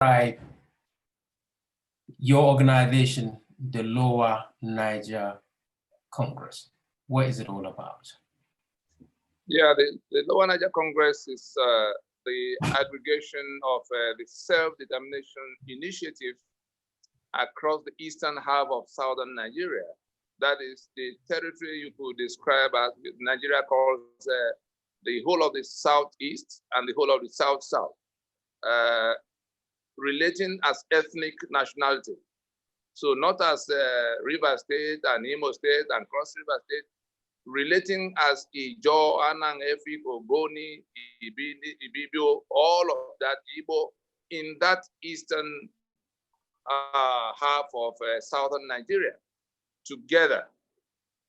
describe your organization, the Lower Niger Congress? What is it all about? Yeah, the Lower Niger Congress is the aggregation of the self-determination initiative across the eastern half of southern Nigeria. That is the territory you could describe as Nigeria calls the whole of the southeast and the whole of the south-south, relating as ethnic nationality. So not as River State and Imo State and Cross River State, relating as Ijo, Anang, Efik, Ogoni, Ibibio, all of that Igbo in that eastern half of southern Nigeria together.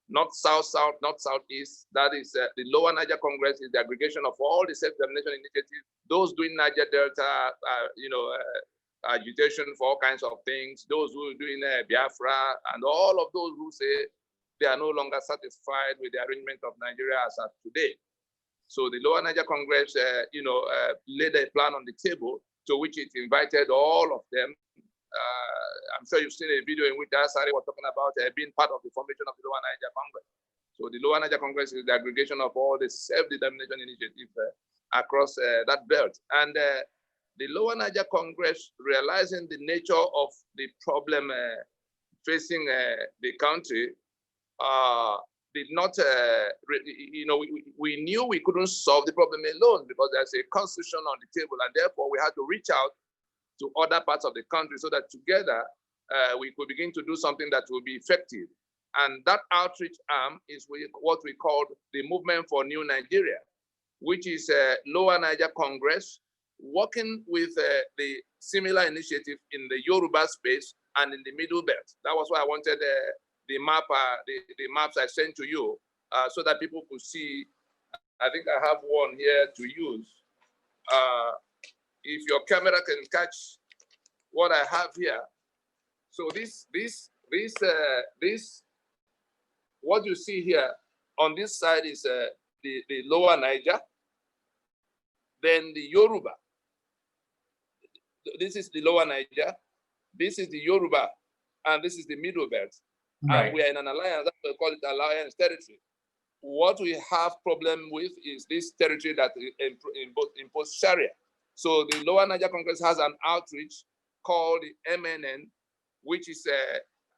Not south-south, not southeast. That is the Lower Niger Congress is the aggregation of all the self-determination initiatives, those doing Niger Delta, agitation for all kinds of things, those who are doing Biafra, and all of those who say they are no longer satisfied with the arrangement of Nigeria as of today. So the Lower Niger Congress, laid a plan on the table to which it invited all of them. I'm sure you've seen a video in which Asari was talking about being part of the formation of the Lower Niger Congress. So the Lower Niger Congress is the aggregation of all the self-determination initiatives across that belt. And the Lower Niger Congress, realizing the nature of the problem facing the country, did not, we knew we couldn't solve the problem alone because there's a constitution on the table, and therefore we had to reach out to other parts of the country so that together we could begin to do something that will be effective. And that outreach arm is what we call the Movement for New Nigeria, which is a Lower Niger Congress working with the similar initiative in the Yoruba space and in the Middle Belt. That was why I wanted the maps I sent to you so that people could see. I think I have one here to use. If your camera can catch what I have here. So this, what you see here on this side is the Lower Niger, then the Yoruba. This is the Lower Niger, this is the Yoruba, and this is the Middle Belt. Right. And we are in an alliance, that we call it alliance territory. What we have problem with is this territory that imposes Sharia. So the Lower Niger Congress has an outreach called the MNN, which is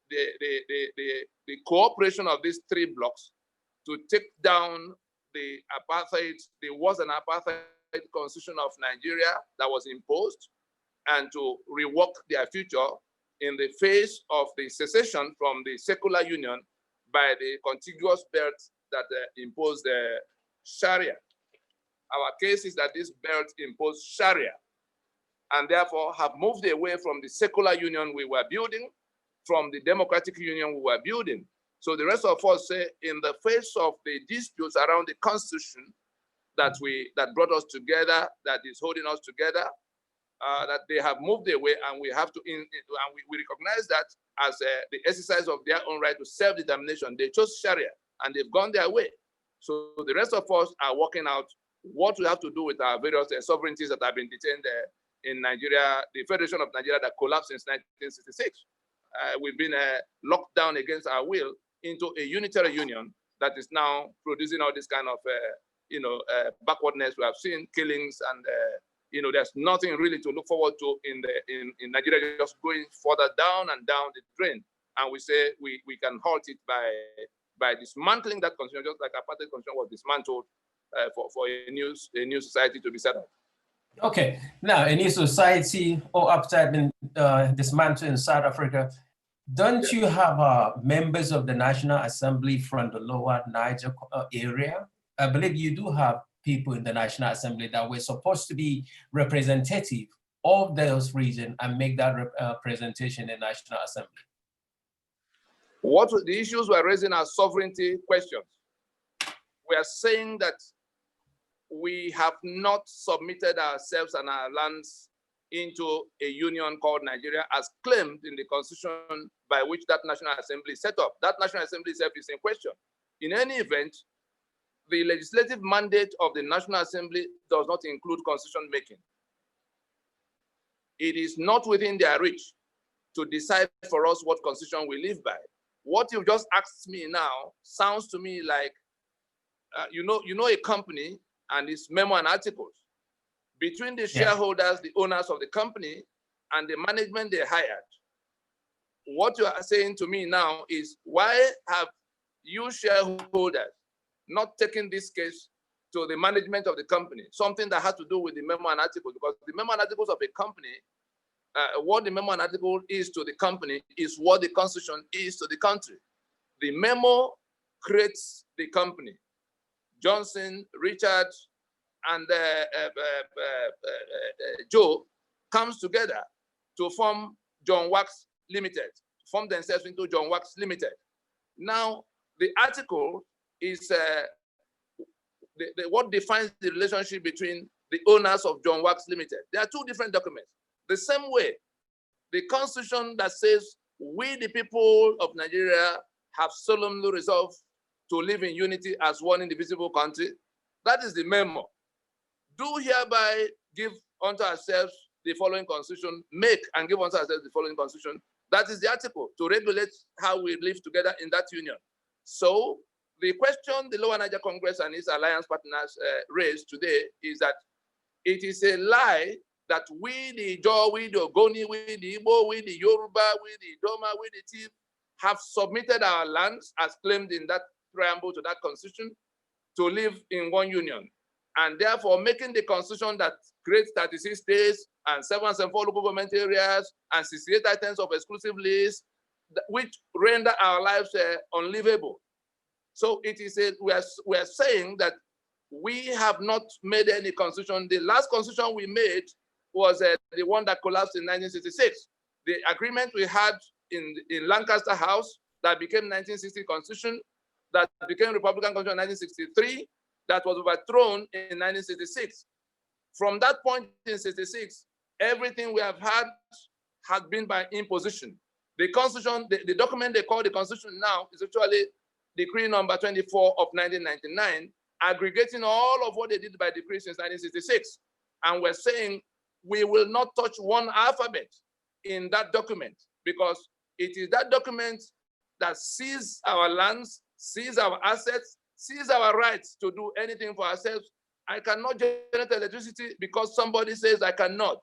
the cooperation of these three blocks to take down the apartheid, the was an apartheid constitution of Nigeria that was imposed, and to rework their future in the face of the secession from the secular union by the contiguous belt that imposed the Sharia. Our case is that this belt imposed Sharia and therefore have moved away from the secular union we were building, from the democratic union we were building. So the rest of us say, in the face of the disputes around the constitution that brought us together, that is holding us together, that they have moved away, and we have to, and we recognize that as the exercise of their own right to self-determination. They chose Sharia and they've gone their way. So the rest of us are working out what we have to do with our various sovereignties that have been detained in Nigeria, the Federation of Nigeria that collapsed since 1966. We've been locked down against our will into a unitary union that is now producing all this kind of, backwardness. We have seen killings, and there's nothing really to look forward to in Nigeria, just going further down and down the drain. And we say we can halt it by dismantling that constitution, just like apartheid constitution was dismantled for a new society to be set up. Okay, now a new society or upside been dismantled in South Africa. Don't you have members of the National Assembly from the Lower Niger area? I believe you do have people in the National Assembly that were supposed to be representative of those regions and make that representation in the National Assembly. What the issues we're raising are sovereignty questions. We are saying that we have not submitted ourselves and our lands into a union called Nigeria as claimed in the constitution by which that National Assembly set up. That National Assembly itself is in question. In any event, the legislative mandate of the National Assembly does not include constitution making. it is not within their reach to decide for us what constitution we live by. What you just asked me now sounds to me like, you know a company and its memo and articles. Between the shareholders, the owners of the company, and the management they hired. What you are saying to me now is, why have you shareholders not taken this case to the management of the company? Something that has to do with the memo and articles, because the memo and articles of a company, what the memo and article is to the company is what the constitution is to the country. The memo creates the company. Johnson, Richard, and Joe comes together to form John Wax Limited, form themselves into John Wax Limited. Now, the article is what defines the relationship between the owners of John Wax Limited. There are two different documents. The same way, the constitution that says we, the people of Nigeria, have solemnly resolved to live in unity as one indivisible country, that is the memo. Do hereby give unto ourselves the following constitution, make and give unto ourselves the following constitution. That is the article to regulate how we live together in that union. So the question the Lower Niger Congress and its alliance partners raised today is that it is a lie that we, the Jaw, we, the Ogoni, we, the Igbo, we, the Yoruba, we, the Doma, we, the Tiv, have submitted our lands as claimed in that preamble to that constitution to live in one union. And therefore making the constitution that creates 36 states and 774 local government areas and 68 items of exclusive list, which render our lives unlivable. So it is we are saying that we have not made any constitution. The last constitution we made was the one that collapsed in 1966. The agreement we had in Lancaster House that became 1960 constitution, that became Republican constitution in 1963, that was overthrown in 1966. From that point in 66, everything we have had has been by imposition. The constitution, the document they call the constitution now is actually decree number 24 of 1999, aggregating all of what they did by decree since 1966. And we're saying we will not touch one alphabet in that document because it is that document that sees our lands, sees our assets, sees our rights to do anything for ourselves. I cannot generate electricity because somebody says I cannot.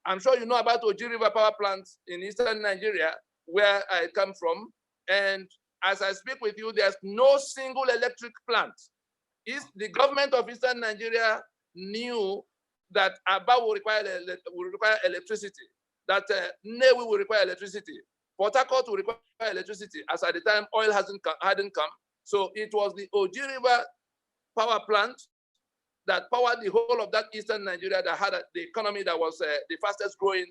I'm sure you know about Oji River power plants in eastern Nigeria, where I come from. And as I speak with you, there's no single electric plant. The government of eastern Nigeria knew that Aba will require electricity, that Nnewi will require electricity, Port Harcourt will require electricity, as at the time oil hadn't come. So it was the Oji River power plant that powered the whole of that eastern Nigeria that had the economy that was the fastest growing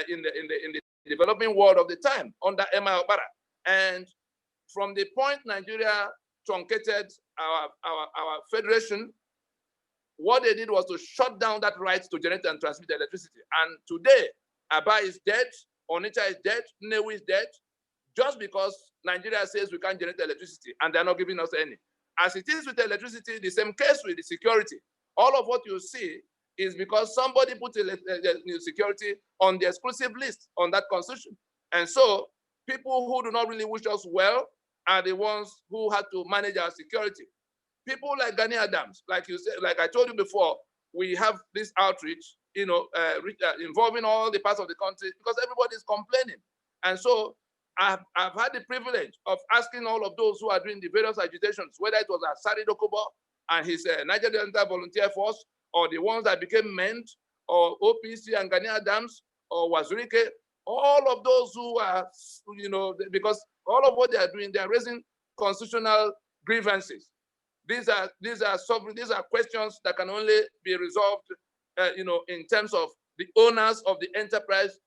in the developing world of the time under Emma Obara. And from the point Nigeria truncated our federation, what they did was to shut down that right to generate and transmit electricity. And today, Aba is dead, Onitsha is dead, Nnewi is dead, just because Nigeria says we can't generate electricity and they're not giving us any. As it is with electricity, the same case with the security. All of what you see is because somebody put security on the exclusive list on that constitution. And so people who do not really wish us well are the ones who had to manage our security. People like Gani Adams, like you said, like I told you before, we have this outreach, involving all the parts of the country because everybody is complaining. And so I've had the privilege of asking all of those who are doing the various agitations, whether it was Asari Dokubo and his Niger Delta Volunteer Force, or the ones that became MENT, or OPC and Gani Adams, or Wazurike, all of those who are, because all of what they are doing, they are raising constitutional grievances. These are questions that can only be resolved, in terms of the owners of the enterprise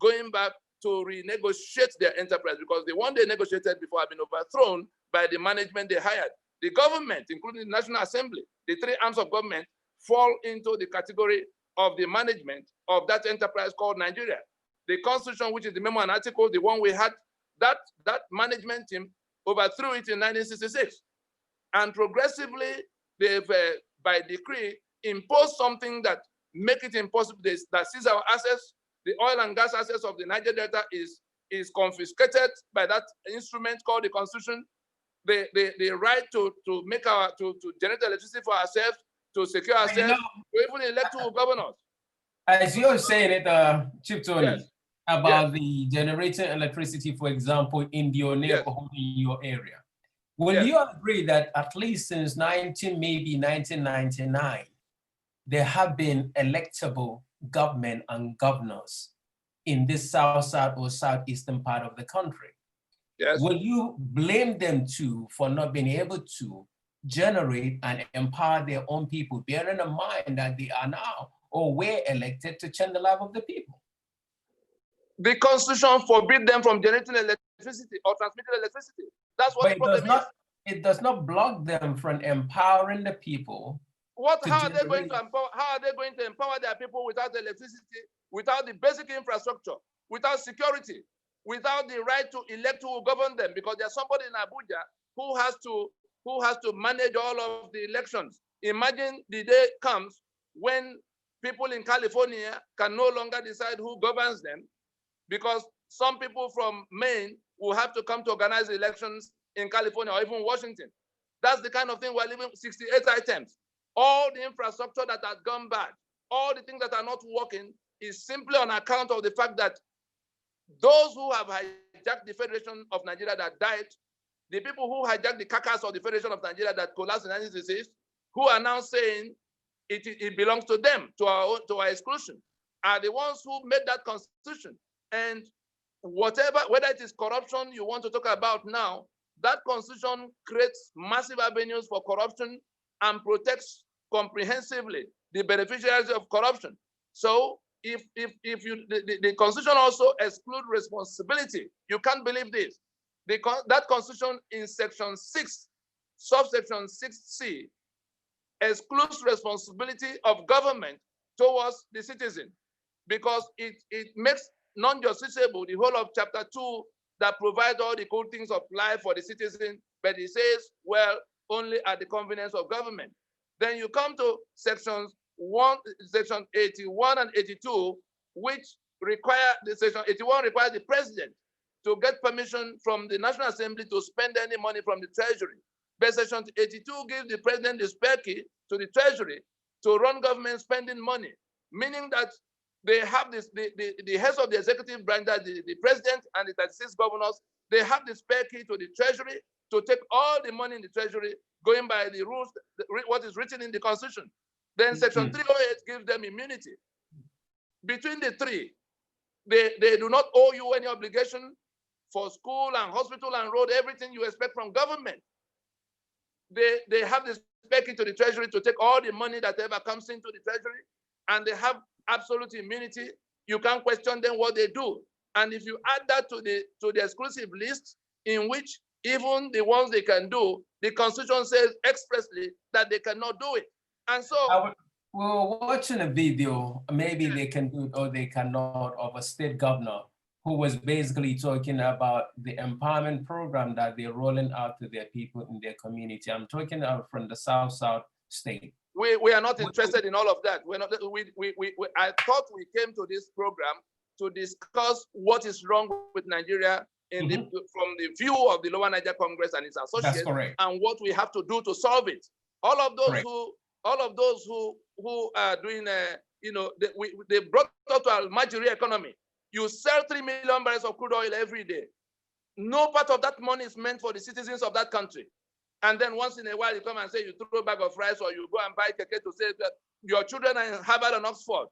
going back to renegotiate their enterprise, because the one they negotiated before have been overthrown by the management they hired. The government, including the National Assembly, the three arms of government, fall into the category of the management of that enterprise called Nigeria. The constitution, which is the memo and article, the one we had, that management team overthrew it in 1966. And progressively, they've, by decree, imposed something that make it impossible, that sees our assets, the oil and gas assets of the Niger Delta is confiscated by that instrument called the Constitution. The right to generate electricity for ourselves, to secure ourselves, to even elect two governors. As you're saying it, Chief Tony, Yes. about the generating electricity, for example, in your neighborhood, in your area. Will you agree that at least since 1999, there have been electable government and governors in this south or southeastern part of the country? Yes. Will you blame them too for not being able to generate and empower their own people, bearing in mind that they are now or were elected to change the life of the people? The Constitution forbids them from generating electricity or transmitting electricity. That's what the problem is. It does not block them from empowering the people. How are they going to empower their people without electricity, without the basic infrastructure, without security, without the right to elect who will govern them? Because there's somebody in Abuja who has to manage all of the elections. Imagine the day comes when people in California can no longer decide who governs them, because some people from Maine will have to come to organize the elections in California or even Washington. That's the kind of thing we're living. 68 items. All the infrastructure that has gone bad, all the things that are not working is simply on account of the fact that those who have hijacked the Federation of Nigeria that died, the people who hijacked the carcass of the Federation of Nigeria that collapsed in 1966, who are now saying it belongs to them, to our exclusion, are the ones who made that constitution. And whether it is corruption you want to talk about now, that constitution creates massive avenues for corruption and protects comprehensively the beneficiaries of corruption. So if the constitution also excludes responsibility, you can't believe this. That constitution in section 6, subsection 6C, excludes responsibility of government towards the citizen, because it makes non-justiciable the whole of chapter 2 that provides all the good things of life for the citizen, but it says, well, only at the convenience of government. Then you come to section 81 and 82, which section 81 requires the president to get permission from the National Assembly to spend any money from the treasury. But section 82 gives the president the spare key to the treasury to run government spending money, meaning that they have this, the heads of the executive branch, the president and the 36 governors, they have the spare key to the treasury to take all the money in the treasury, going by the rules, what is written in the constitution. Then section 308 gives them immunity. Between the three, they do not owe you any obligation for school and hospital and road, everything you expect from government. They have this spare key to the treasury to take all the money that ever comes into the treasury, and they have absolute immunity. You can't question them what they do. And if you add that to the exclusive list, in which even the ones they can do, the Constitution says expressly that they cannot do it. And so we're watching a video, maybe they can do it or they cannot, of a state governor who was basically talking about the empowerment program that they're rolling out to their people in their community. I'm talking from the South state. We are not interested in all of that. We're not, I thought we came to this program to discuss what is wrong with Nigeria from the view of the Lower Niger Congress and its associates, and what we have to do to solve it. All of those who are doing, they brought us to a Almajiri economy. You sell 3 million barrels of crude oil every day. No part of that money is meant for the citizens of that country. And then once in a while, you come and say you throw a bag of rice, or you go and buy keke to say that your children are in Harvard and Oxford.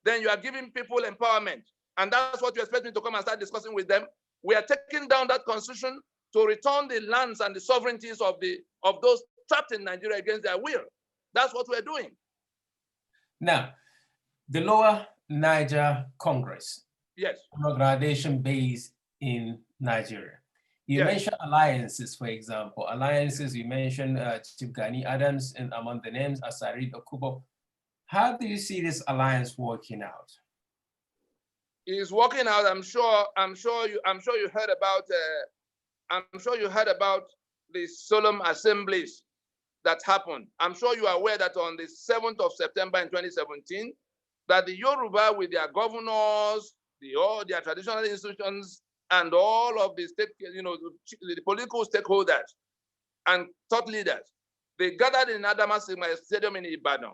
Then you are giving people empowerment. And that's what you expect me to come and start discussing with them. We are taking down that constitution to return the lands and the sovereignties of those trapped in Nigeria against their will. That's what we're doing. Now, the Lower Niger Congress, yes, an organization based in Nigeria. You mentioned alliances, for example. Alliances, you mentioned Chief Gani Adams, and among the names, Asari Okubo. How do you see this alliance working out? It's working out. I'm sure you heard about the solemn assemblies that happened. I'm sure you are aware that on the 7th of September in 2017, that the Yoruba, with their governors, all their traditional institutions, and all of the the political stakeholders and thought leaders, they gathered in Adamasingba Stadium in Ibadan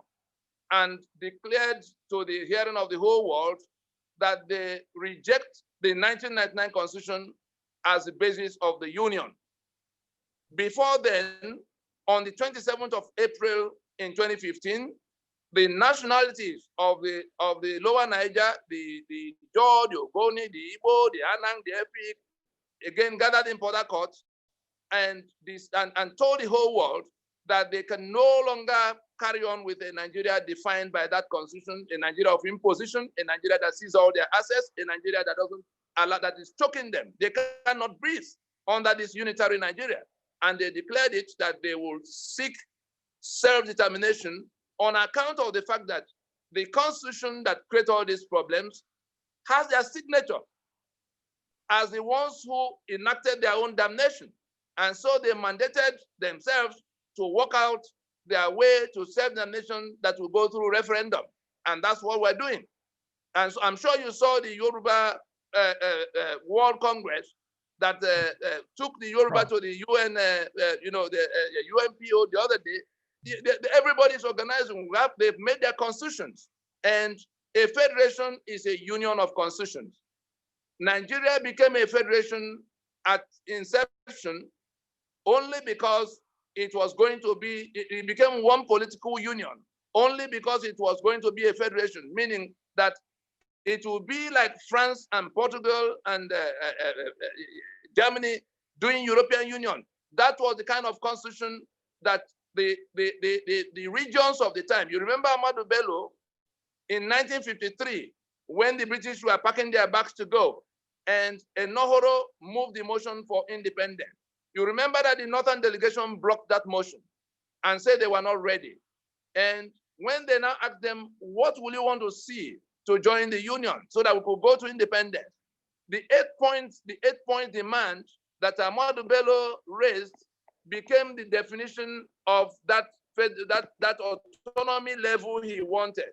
and declared to the hearing of the whole world that they reject the 1999 Constitution as the basis of the Union. Before then, on the 27th of April in 2015, the nationalities of the Lower Niger, the Jaw, the Ogoni, the Igbo, the Anang, the Efik, again gathered in Port Harcourt and told the whole world that they can no longer carry on with a Nigeria defined by that constitution, a Nigeria of imposition, a Nigeria that sees all their assets, a Nigeria that doesn't allow, that is choking them. They cannot breathe under this unitary Nigeria. And they declared it that they will seek self-determination on account of the fact that the constitution that created all these problems has their signature as the ones who enacted their own damnation. And so they mandated themselves to work out their way to self-damnation that will go through referendum. And that's what we're doing. And so I'm sure you saw the Yoruba World Congress that took the Yoruba to the UN, the UNPO the other day. Everybody's organizing. They've made their constitutions. And a federation is a union of constitutions. Nigeria became a federation at inception only because it was going to be, it became one political union, only because it was going to be a federation, meaning that it will be like France and Portugal and Germany doing European Union. That was the kind of constitution that the regions of the time. You remember Ahmadu Bello in 1953, when the British were packing their bags to go, and Enohoro moved the motion for independence. You remember that the Northern delegation blocked that motion and said they were not ready. And when they now asked them, what will you want to see to join the union so that we could go to independence? The eight-point demand that Ahmadu Bello raised became the definition of that autonomy level he wanted.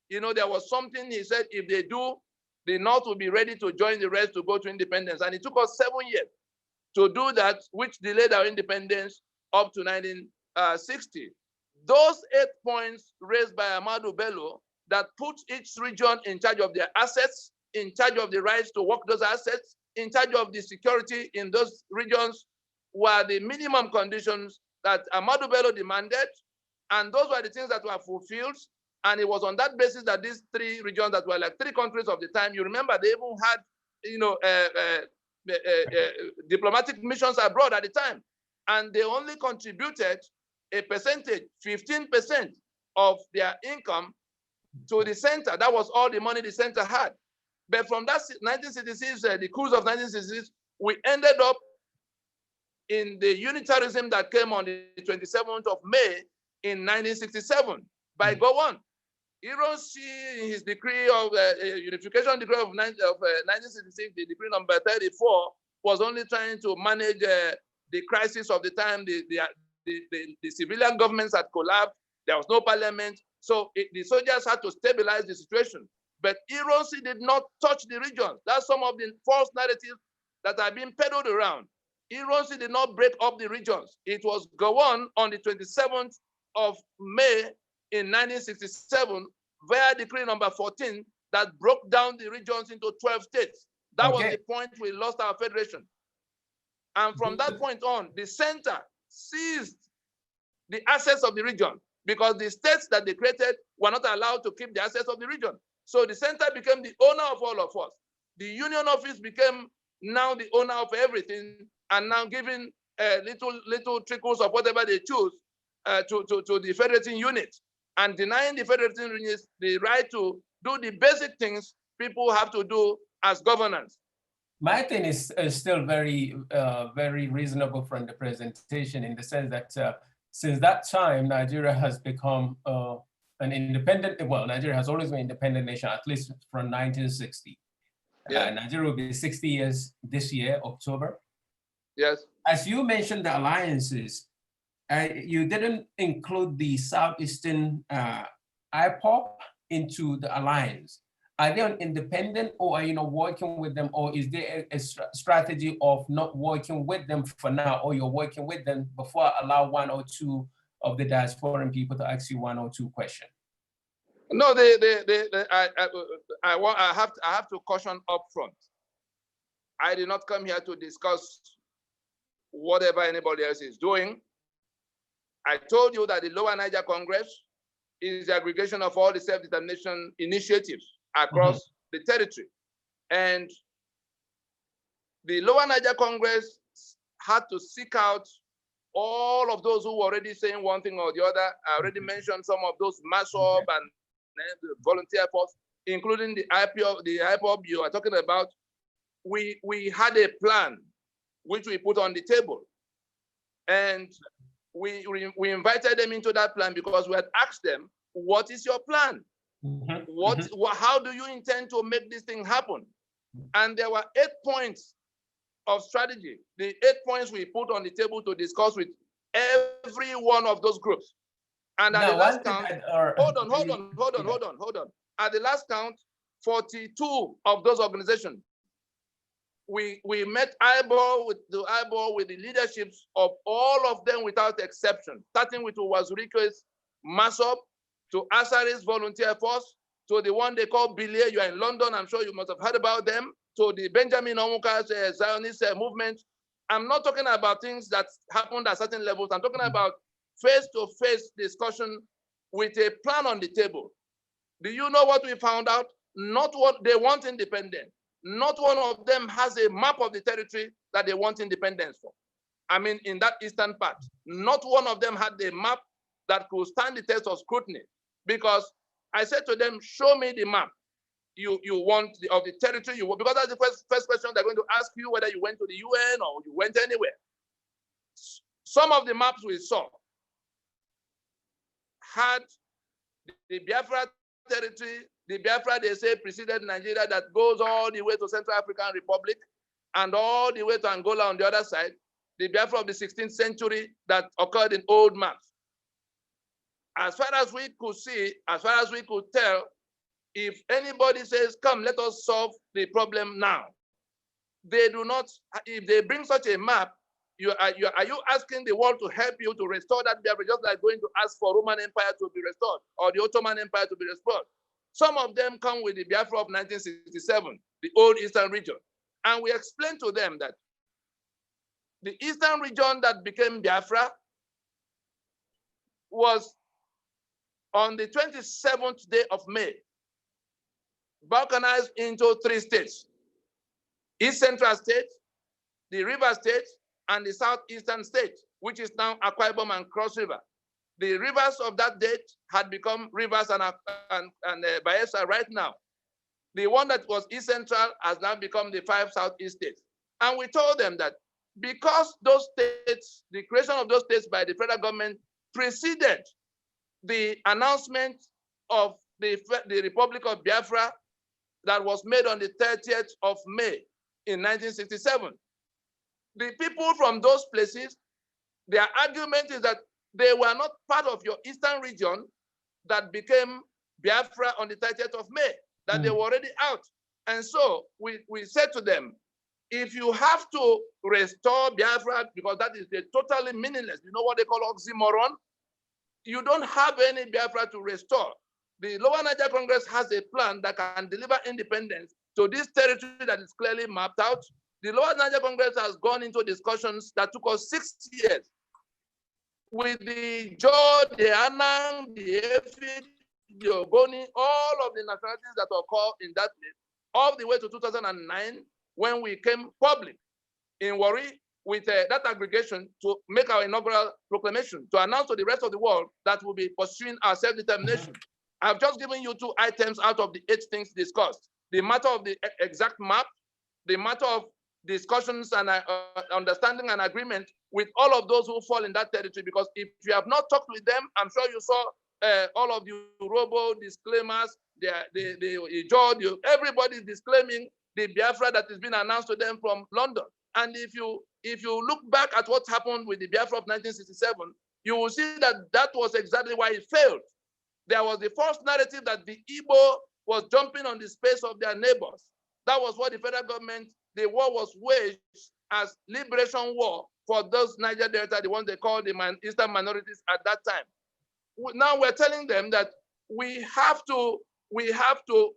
You know, there was something he said, if they do, the North will be ready to join the rest to go to independence. And it took us 7 years to do that, which delayed our independence up to 1960. Those 8 points raised by Ahmadu Bello that put each region in charge of their assets, in charge of the rights to work those assets, in charge of the security in those regions, were the minimum conditions that Ahmadu Bello demanded. And those were the things that were fulfilled. And it was on that basis that these 3 regions that were like 3 countries of the time, you remember they even had, diplomatic missions abroad at the time. And they only contributed a percentage, 15% of their income to the center. That was all the money the center had. But from that 1966, the cruise of 1966, we ended up in the unitarism that came on the 27th of May in 1967 by Gowon. Hiroshi, in his decree of unification decree of 1966, the decree number 34, was only trying to manage the crisis of the time. The civilian governments had collapsed. There was no parliament. So the soldiers had to stabilize the situation. But Hiroshi did not touch the regions. That's some of the false narratives that are being peddled around. Hiroshi did not break up the regions. It was Gowon on the 27th of May in 1967 via decree number 14 that broke down the regions into 12 states. That was the point we lost our federation. And from that point on, the center seized the assets of the region because the states that they created were not allowed to keep the assets of the region. So the center became the owner of all of us. The union office became now the owner of everything and now giving little trickles of whatever they choose to the federating unit, and denying the federating units the right to do the basic things people have to do as governance. My thing is still very, very reasonable from the presentation in the sense that since that time, Nigeria has become an independent, well, Nigeria has always been an independent nation, at least from 1960. Yeah. Nigeria will be 60 years this year, October. Yes. As you mentioned the alliances, you didn't include the Southeastern IPOP into the alliance? Are they an independent, or are you not working with them, or is there a strategy of not working with them for now, or you're working with them before I allow one or two of the diasporan people to ask you one or two questions? No, I have to caution up front. I did not come here to discuss whatever anybody else is doing. I told you that the Lower Niger Congress is the aggregation of all the self-determination initiatives across the territory. And the Lower Niger Congress had to seek out all of those who were already saying one thing or the other. I already mentioned some of those MASOB and the volunteer force, including the IPOB you are talking about. We had a plan which we put on the table. And we invited them into that plan because we had asked them, what is your plan? How do you intend to make this thing happen? And there were 8 points of strategy, the 8 points we put on the table to discuss with every one of those groups. And at the last count, hold on. At the last count, 42 of those organizations, we met eyeball with the leaderships of all of them without exception, starting with Wazurike's MASOB, to Asari's volunteer force, to the one they call Bilia. You are in London, I'm sure you must have heard about them, to the Benjamin Omuka's Zionist movement. I'm not talking about things that happened at certain levels. I'm talking about face-to-face discussion with a plan on the table. Do you know what we found out? Not what they want independence. Not one of them has a map of the territory that they want independence for. I mean, in that eastern part, not one of them had a map that could stand the test of scrutiny. Because I said to them, show me the map you want of the territory you want, because that's the first question they're going to ask you, whether you went to the UN or you went anywhere. Some of the maps we saw had the Biafra territory, the Biafra, they say, preceded Nigeria, that goes all the way to Central African Republic and all the way to Angola on the other side, the Biafra of the 16th century that occurred in old maps. As far as we could see, as far as we could tell, if anybody says, come, let us solve the problem now, they do not, if they bring such a map, are you asking the world to help you to restore that Biafra, just like going to ask for Roman Empire to be restored or the Ottoman Empire to be restored? Some of them come with the Biafra of 1967, the old Eastern region. And we explained to them that the Eastern region that became Biafra was on the 27th day of May, balkanized into 3 states: East Central State, the River State, and the Southeastern State, which is now Akwa Ibom and Cross River. The rivers of that date had become rivers and Bayelsa right now. The one that was East Central has now become the 5 Southeast states. And we told them that because those states, the creation of those states by the federal government preceded the announcement of the Republic of Biafra that was made on the 30th of May in 1967. The people from those places, their argument is that they were not part of your eastern region that became Biafra on the 30th of May, that they were already out. And so we said to them, if you have to restore Biafra, because that is totally meaningless, you know what they call oxymoron? You don't have any Biafra to restore. The Lower Niger Congress has a plan that can deliver independence to this territory that is clearly mapped out. The Lower Niger Congress has gone into discussions that took us 6 years with the George, the Anang, the Efik, the Ogoni, all of the nationalities that occur in that place, all the way to 2009, when we came public in Warri with that aggregation to make our inaugural proclamation, to announce to the rest of the world that we'll be pursuing our self-determination. I've just given you 2 items out of the 8 things discussed: the matter of the exact map, the matter of discussions and understanding and agreement with all of those who fall in that territory. Because if you have not talked with them, I'm sure you saw all of the robo disclaimers, the George, everybody is disclaiming the Biafra that is being announced to them from London. And if you look back at what happened with the Biafra of 1967, you will see that that was exactly why it failed. There was the false narrative that the Igbo was jumping on the space of their neighbors. That was what the federal government, the war was waged as liberation war for those Niger Delta, the ones they called the Eastern minorities at that time. Now we're telling them that we have to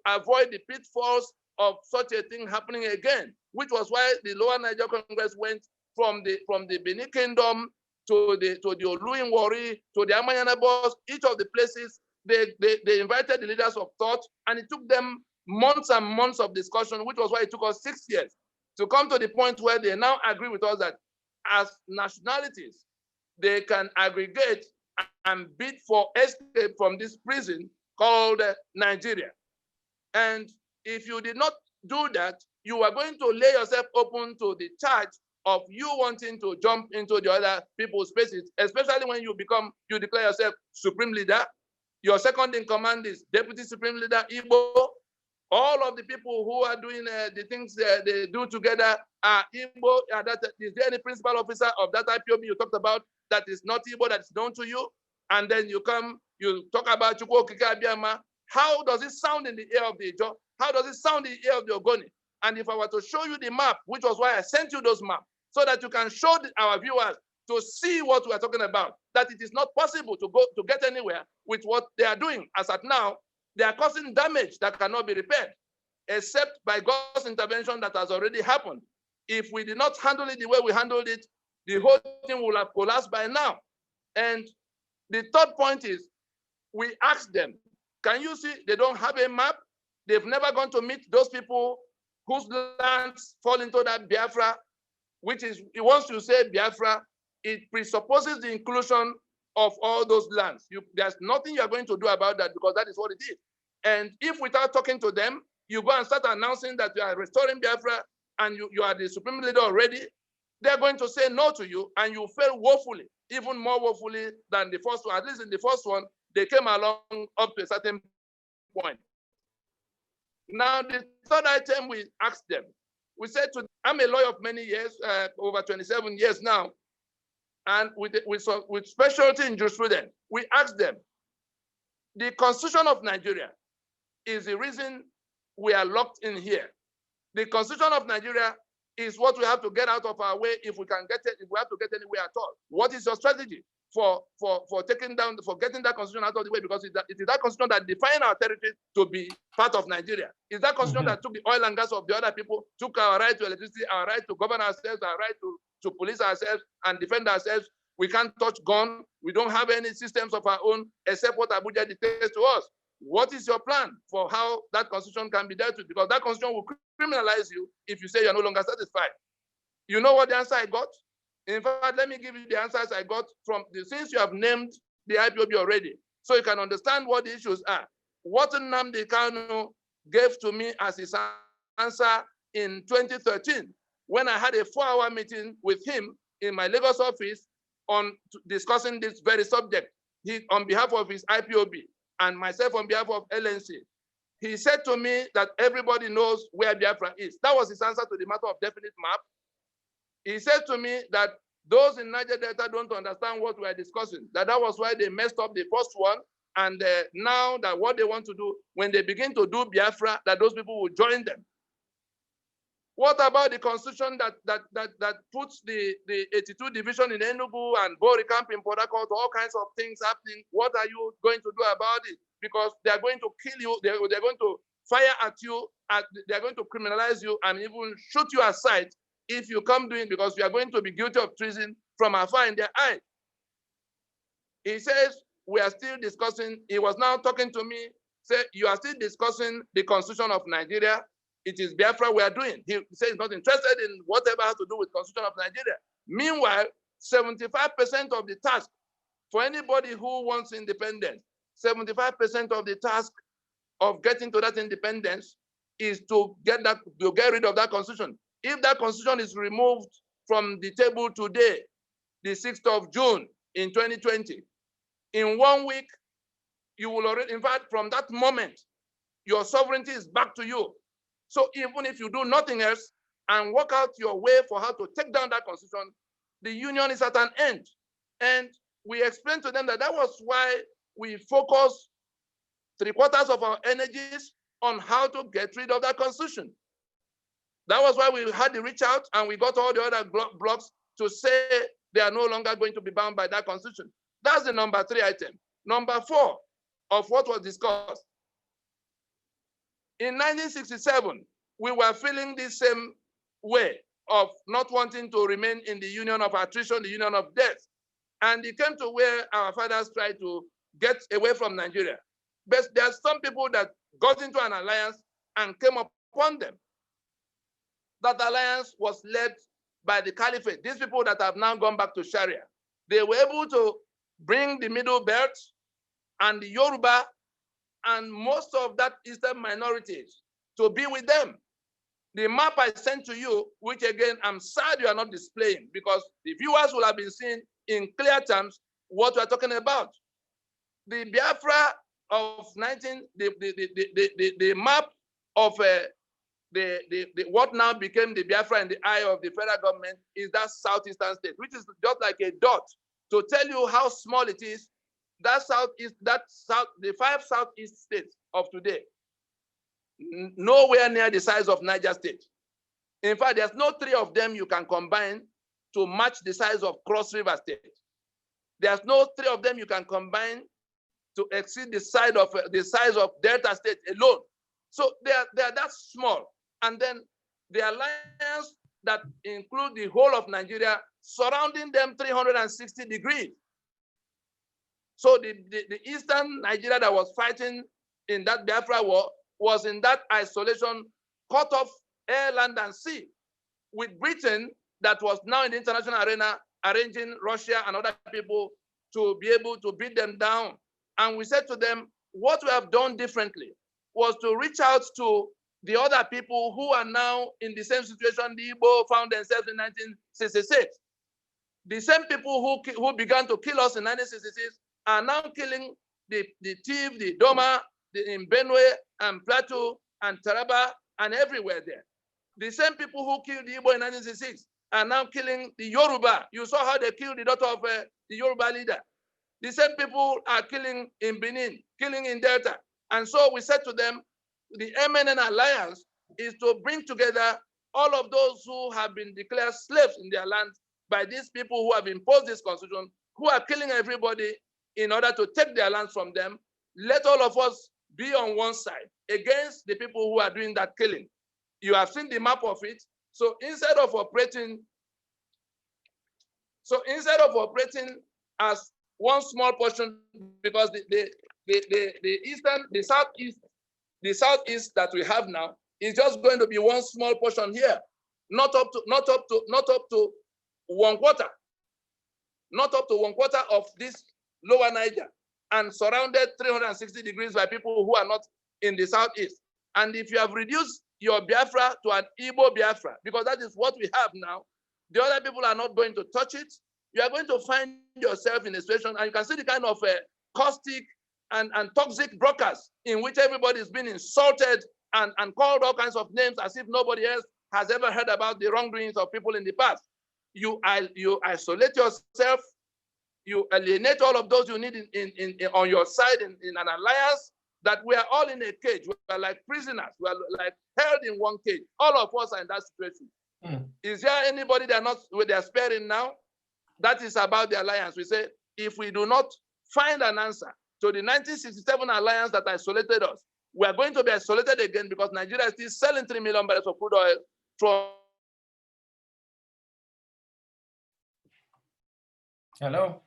avoid the pitfalls of such a thing happening again, which was why the Lower Niger Congress went from the Benin Kingdom to the Oluwinwori, to the Amayana Boss, each of the places. They invited the leaders of thought, and it took them months and months of discussion, which was why it took us 6 years to come to the point where they now agree with us that as nationalities, they can aggregate and bid for escape from this prison called Nigeria. And if you did not do that, you are going to lay yourself open to the charge of you wanting to jump into the other people's spaces, especially when you declare yourself supreme leader. Your second in command is Deputy Supreme Leader Igbo. All of the people who are doing the things they do together are Igbo. Is there any principal officer of that IPOB you talked about that is not Igbo, that is known to you? And then you talk about Chukwu Okike Abiyama. How does it sound in the ear of the Ijo? How does it sound in the ear of the Ogoni? And if I were to show you the map, which was why I sent you those maps, so that you can show our viewers to see what we are talking about, that it is not possible to get anywhere with what they are doing. As at now, they are causing damage that cannot be repaired, except by God's intervention that has already happened. If we did not handle it the way we handled it, the whole thing will have collapsed by now. And the third point is, we asked them, can you see they don't have a map? They've never gone to meet those people whose lands fall into that Biafra, which is, once you say Biafra, it presupposes the inclusion of all those lands. There's nothing you're going to do about that, because that is what it is. And if without talking to them, you go and start announcing that you are restoring Biafra and you are the supreme leader already, they're going to say no to you, and you fail woefully, even more woefully than the first one. At least in the first one, they came along up to a certain point. Now, the third item we asked them, we said to them, I'm a lawyer of many years, over 27 years now, and with specialty in jurisprudence, we asked them, the Constitution of Nigeria is the reason we are locked in here. The Constitution of Nigeria is what we have to get out of our way if we can get it, if we have to get anywhere at all. What is your strategy for getting that Constitution out of the way? Because it is that Constitution that defines our territory to be part of Nigeria. It's that Constitution that took the oil and gas of the other people, took our right to electricity, our right to govern ourselves, our right to police ourselves and defend ourselves. We can't touch gun. We don't have any systems of our own except what Abuja dictates to us. What is your plan for how that Constitution can be dealt with? Because that Constitution will criminalize you if you say you're no longer satisfied. You know what the answer I got? In fact, let me give you the answers I got since you have named the IPOB already, so you can understand what the issues are. What Nnadi Kanu gave to me as his answer in 2013, when I had a 4-hour meeting with him in my Lagos office on discussing this very subject, he on behalf of his IPOB and myself on behalf of LNC. He said to me that everybody knows where Biafra is. That was his answer to the matter of definite map. He said to me that those in Niger Delta don't understand what we are discussing, that was why they messed up the first one, and now that what they want to do, when they begin to do Biafra, that those people will join them. What about the Constitution that puts the 82 division in Enugu and Bori camp in Port Harcourt, all kinds of things happening? What are you going to do about it? Because they are going to kill you, they're going to fire at you, they're going to criminalize you and even shoot you aside if you come doing, because you are going to be guilty of treason from afar in their eyes. He says, we are still discussing, he was now talking to me, say, you are still discussing the Constitution of Nigeria. It is Biafra we are doing. He says he's not interested in whatever has to do with Constitution of Nigeria. Meanwhile, 75% of the task for anybody who wants independence, 75% of the task of getting to that independence is to get rid of that Constitution. If that Constitution is removed from the table today, the 6th of June in 2020, in 1 week, you will already, in fact, from that moment, your sovereignty is back to you. So even if you do nothing else and work out your way for how to take down that Constitution, the union is at an end. And we explained to them that was why we focus 3/4 of our energies on how to get rid of that constitution. That was why we had the reach out and we got all the other blocks to say they are no longer going to be bound by that constitution. That's the number 3 item. Number 4 of what was discussed. In 1967, we were feeling the same way of not wanting to remain in the union of attrition, the union of death. And it came to where our fathers tried to get away from Nigeria. But there are some people that got into an alliance and came upon them. That alliance was led by the caliphate. These people that have now gone back to Sharia, they were able to bring the Middle Belt and the Yoruba and most of that Eastern minorities to be with them. The map I sent to you, which again, I'm sad you are not displaying because the viewers will have been seeing in clear terms what we're talking about. The Biafra of the map of what now became the Biafra in the eye of the federal government is that southeastern state, which is just like a dot to tell you how small it is. That the 5 southeast states of today, nowhere near the size of Niger State. In fact, there's no 3 of them you can combine to match the size of Cross River State. There's no 3 of them you can combine to exceed the size of Delta State alone. So they are that small. And then the alliance that include the whole of Nigeria, surrounding them 360 degrees. So the Eastern Nigeria that was fighting in that Biafra war was in that isolation, cut off air, land, and sea, with Britain that was now in the international arena, arranging Russia and other people to be able to beat them down. And we said to them, what we have done differently was to reach out to the other people who are now in the same situation the Igbo found themselves in 1966. The same people who began to kill us in 1966 are now killing the Tiv, the Doma, in Benue and Plateau and Taraba and everywhere there. The same people who killed the Igbo in 1966 are now killing the Yoruba. You saw how they killed the daughter of the Yoruba leader. The same people are killing in Benin, killing in Delta. And so we said to them, the MNN alliance is to bring together all of those who have been declared slaves in their land by these people who have imposed this constitution, who are killing everybody in order to take their lands from them. Let all of us be on one side against the people who are doing that killing. You have seen the map of it. So instead of operating as one small portion, because the southeast that we have now is just going to be one small portion here, not up to 1/4, not up to 1/4 of this lower Niger, and surrounded 360 degrees by people who are not in the southeast. And if you have reduced your Biafra to an Igbo Biafra, because that is what we have now, the other people are not going to touch it. You are going to find yourself in a situation, and you can see the kind of caustic and toxic brokers in which everybody is being insulted and called all kinds of names as if nobody else has ever heard about the wrongdoings of people in the past. You isolate yourself, you alienate all of those you need on your side in an alliance, that we are all in a cage. We are like prisoners. We are like held in one cage. All of us are in that situation. Is there anybody that they are sparing now? That is about the alliance. We say, if we do not find an answer to the 1967 alliance that isolated us, we are going to be isolated again, because Nigeria is still selling 3 million barrels of crude oil from. Hello.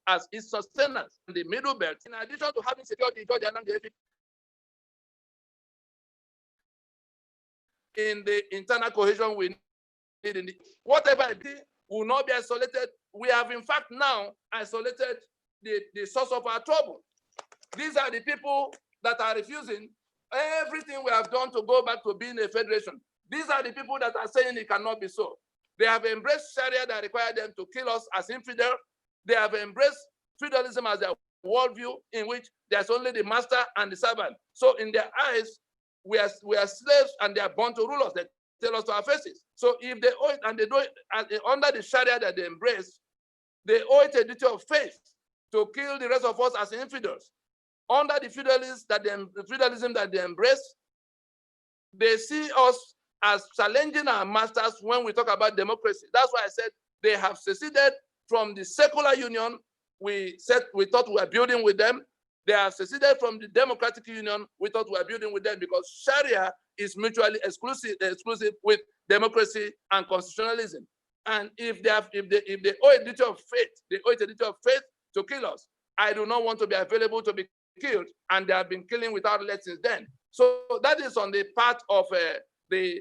As its sustenance in the Middle Belt, in addition to having security in the internal cohesion we need in whatever it be, will not be isolated. We have in fact now isolated the source of our trouble. These are the people that are refusing everything we have done to go back to being a federation. These are the people that are saying it cannot be so. They have embraced Sharia that requires them to kill us as infidel. They have embraced feudalism as their worldview, in which there's only the master and the servant. So in their eyes, we are slaves and they are born to rule us. They tell us to our faces. So if they owe it, and they do it under the Sharia that they embrace, they owe it a duty of faith to kill the rest of us as infidels. under the feudalism that they embrace, they see us as challenging our masters when we talk about democracy. That's why I said they have seceded from the secular union we thought we were building with them. They have seceded from the democratic union we thought we were building with them, because Sharia is mutually exclusive with democracy and constitutionalism. And if they owe a duty of faith, they owe a duty of faith to kill us. I do not want to be available to be killed, and they have been killing without let since then. So that is on the part of the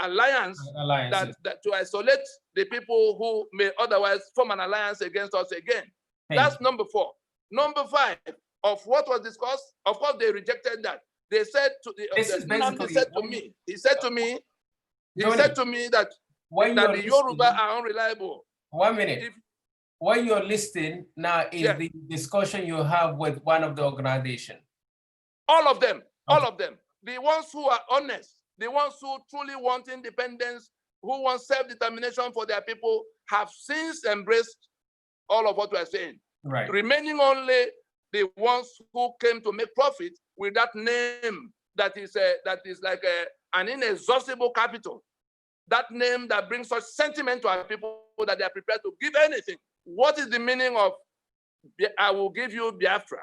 alliance that to isolate the people who may otherwise form an alliance against us again. That's number 4. Number 5, of what was discussed, of course, they rejected that. They said to Nnadi said to me, he said to me that the Yoruba are unreliable. 1 minute. What you're listing now is the discussion you have with one of the organizations. All of them, all of them. The ones who are honest, the ones who truly want independence, who want self-determination for their people, have since embraced all of what we are saying. Right. Remaining only the ones who came to make profit with that name that is like an inexhaustible capital. That name that brings such sentiment to our people that they are prepared to give anything. What is the meaning of I will give you Biafra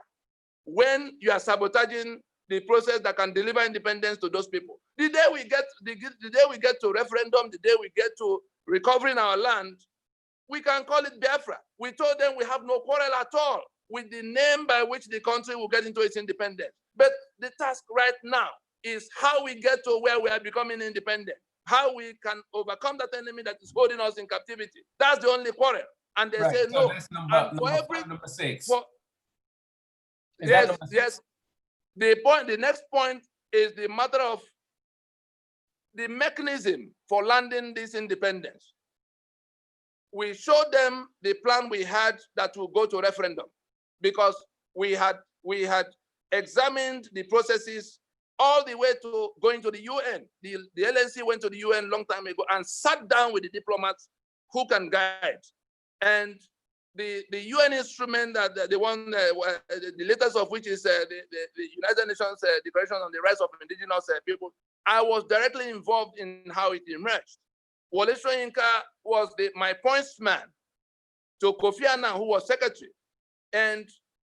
when you are sabotaging the process that can deliver independence to those people? The day we get to referendum, the day we get to recovering our land, we can call it Biafra. We told them we have no quarrel at all with the name by which the country will get into its independence. But the task right now is how we get to where we are becoming independent, how we can overcome that enemy that is holding us in captivity. That's the only quarrel. And they say no. That's number 6. Yes. The next point is the matter of the mechanism for landing this independence. We showed them the plan we had that will go to referendum, because we had examined the processes all the way to going to the UN. The LNC went to the UN long time ago and sat down with the diplomats who can guide. And the UN instrument that the latest of which is the United Nations Declaration on the Rights of Indigenous People, I was directly involved in how it emerged. Wole Soyinka was my points man to Kofi Annan, who was secretary. And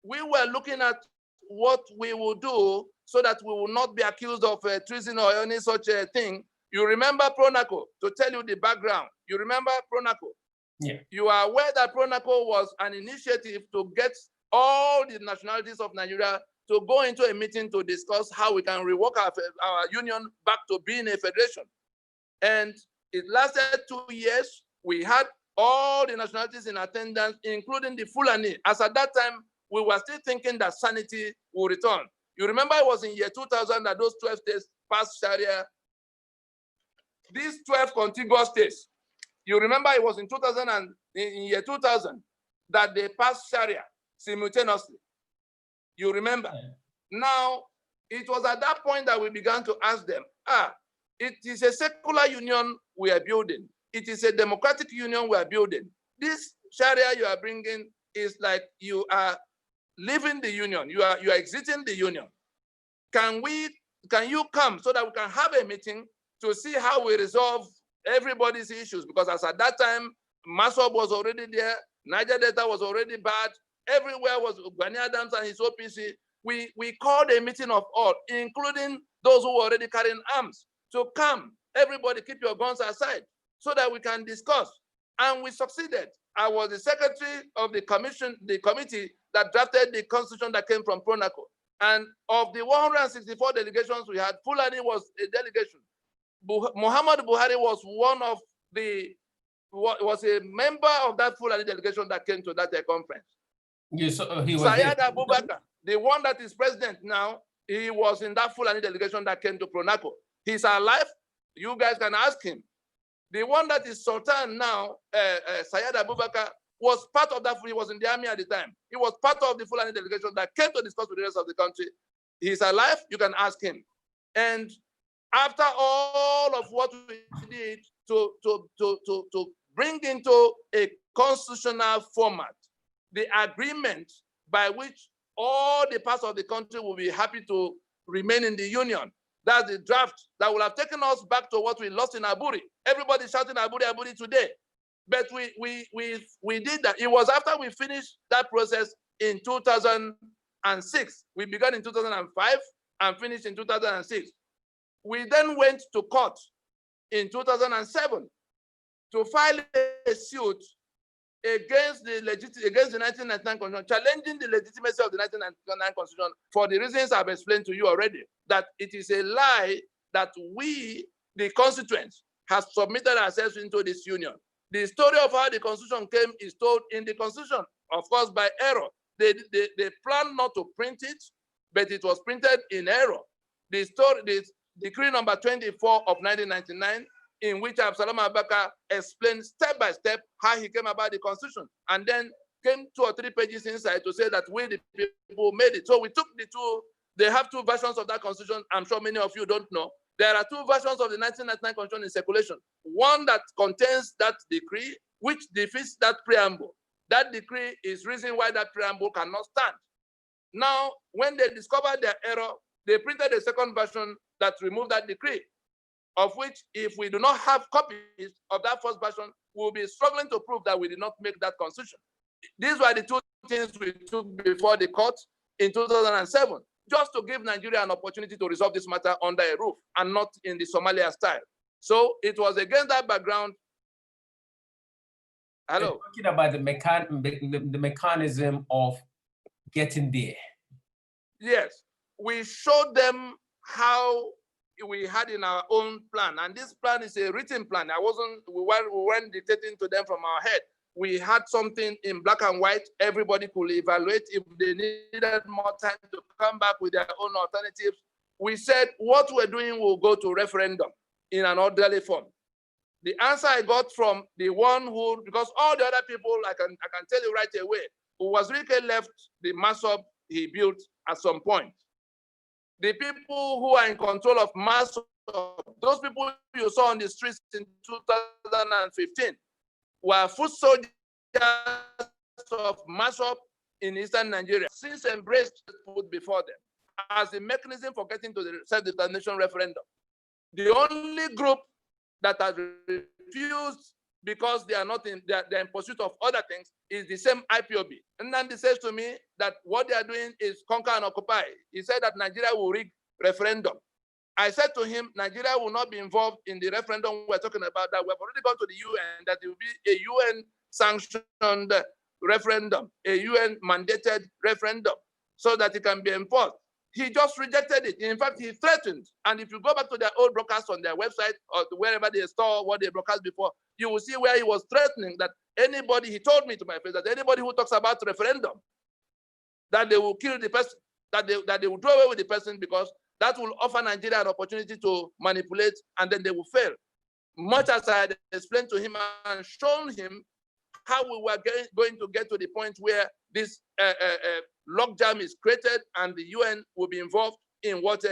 we were looking at what we will do so that we will not be accused of treason or any such a thing. You remember Pronaco, to tell you the background. You remember Pronaco? Yeah. You are aware that Pronaco was an initiative to get all the nationalities of Nigeria to go into a meeting to discuss how we can rework our union back to being a federation. And it lasted 2 years. We had all the nationalities in attendance, including the Fulani. As at that time, we were still thinking that sanity will return. You remember it was in year 2000 that those 12 states passed Sharia. These 12 contiguous states, you remember it was in year 2000 that they passed Sharia simultaneously. You remember? Yeah. Now, it was at that point that we began to ask them, it is a secular union we are building. It is a democratic union we are building. This Sharia you are bringing is like you are leaving the union. You are exiting the union. Can you come so that we can have a meeting to see how we resolve everybody's issues? Because as at that time, Masop was already there. Niger Delta was already bad. Everywhere was Gani Adams and his OPC. We called a meeting of all, including those who were already carrying arms, to come. Everybody keep your guns aside so that we can discuss. And we succeeded. I was the secretary of the committee that drafted the constitution that came from Pronaco. And of the 164 delegations we had, Fulani was a delegation. Muhammad Buhari was was a member of that Fulani delegation that came to that conference. Yes, he was Sayed Abubakar, the one that is president now, he was in that Fulani delegation that came to Pronaco. He's alive. You guys can ask him. The one that is Sultan now, Sayed Abubakar, was part of that. He was in the army at the time. He was part of the Fulani delegation that came to discuss with the rest of the country. He's alive. You can ask him. And after all of what we did to bring into a constitutional format the agreement by which all the parts of the country will be happy to remain in the union. That's the draft that will have taken us back to what we lost in Aburi. Everybody shouting Aburi, Aburi today. But we did that. It was after we finished that process in 2006. We began in 2005 and finished in 2006. We then went to court in 2007 to file a suit against the 1999 Constitution, challenging the legitimacy of the 1999 Constitution for the reasons I've explained to you already, that it is a lie that we, the constituents, have submitted ourselves into this union. The story of how the Constitution came is told in the Constitution, of course, by error. They planned not to print it, but it was printed in error. The story, the decree number 24 of 1999, in which Absalom Abaka explained step by step how he came about the Constitution, and then came 2 or 3 pages inside to say that we, the people, made it. So we took the two. They have 2 versions of that Constitution. I'm sure many of you don't know. There are 2 versions of the 1999 Constitution in circulation. One that contains that decree, which defeats that preamble. That decree is reason why that preamble cannot stand. Now, when they discovered their error, they printed a second version that removed that decree, of which, if we do not have copies of that first version, we'll be struggling to prove that we did not make that Constitution. These were the 2 things we took before the court in 2007, just to give Nigeria an opportunity to resolve this matter under a roof and not in the Somalia style. So it was against that background. Hello. Talking about the mechanism of getting there. Yes, we showed them how we had in our own plan, and this plan is a written plan. We weren't dictating to them from our head. We had something in black and white. Everybody could evaluate. If they needed more time to come back with their own alternatives, we said what we're doing will go to referendum in an orderly form. The answer I got from the one who, because all the other people, I can tell you right away, who was really left the mashup he built at some point. The people who are in control of mashup, those people you saw on the streets in 2015, were foot soldiers of mashup in eastern Nigeria, since embraced food before them as a mechanism for getting to the self-determination referendum. The only group that has refused because they are not in, they're in pursuit of other things is the same IPOB. And Nnadi says to me that what they are doing is conquer and occupy. He said that Nigeria will rig referendum. I said to him, Nigeria will not be involved in the referendum we're talking about, that we've already gone to the UN, that there will be a UN-sanctioned referendum, a UN-mandated referendum, so that it can be enforced. He just rejected it. In fact, he threatened. And if you go back to their old broadcasts on their website or wherever they store what they broadcast before, you will see where he was threatening that anybody, he told me to my face, that anybody who talks about referendum, that they will kill the person, that they will do away with the person, because that will offer Nigeria an opportunity to manipulate, and then they will fail. Much as I had explained to him and shown him how we were going to get to the point where this logjam is created and the UN will be involved in what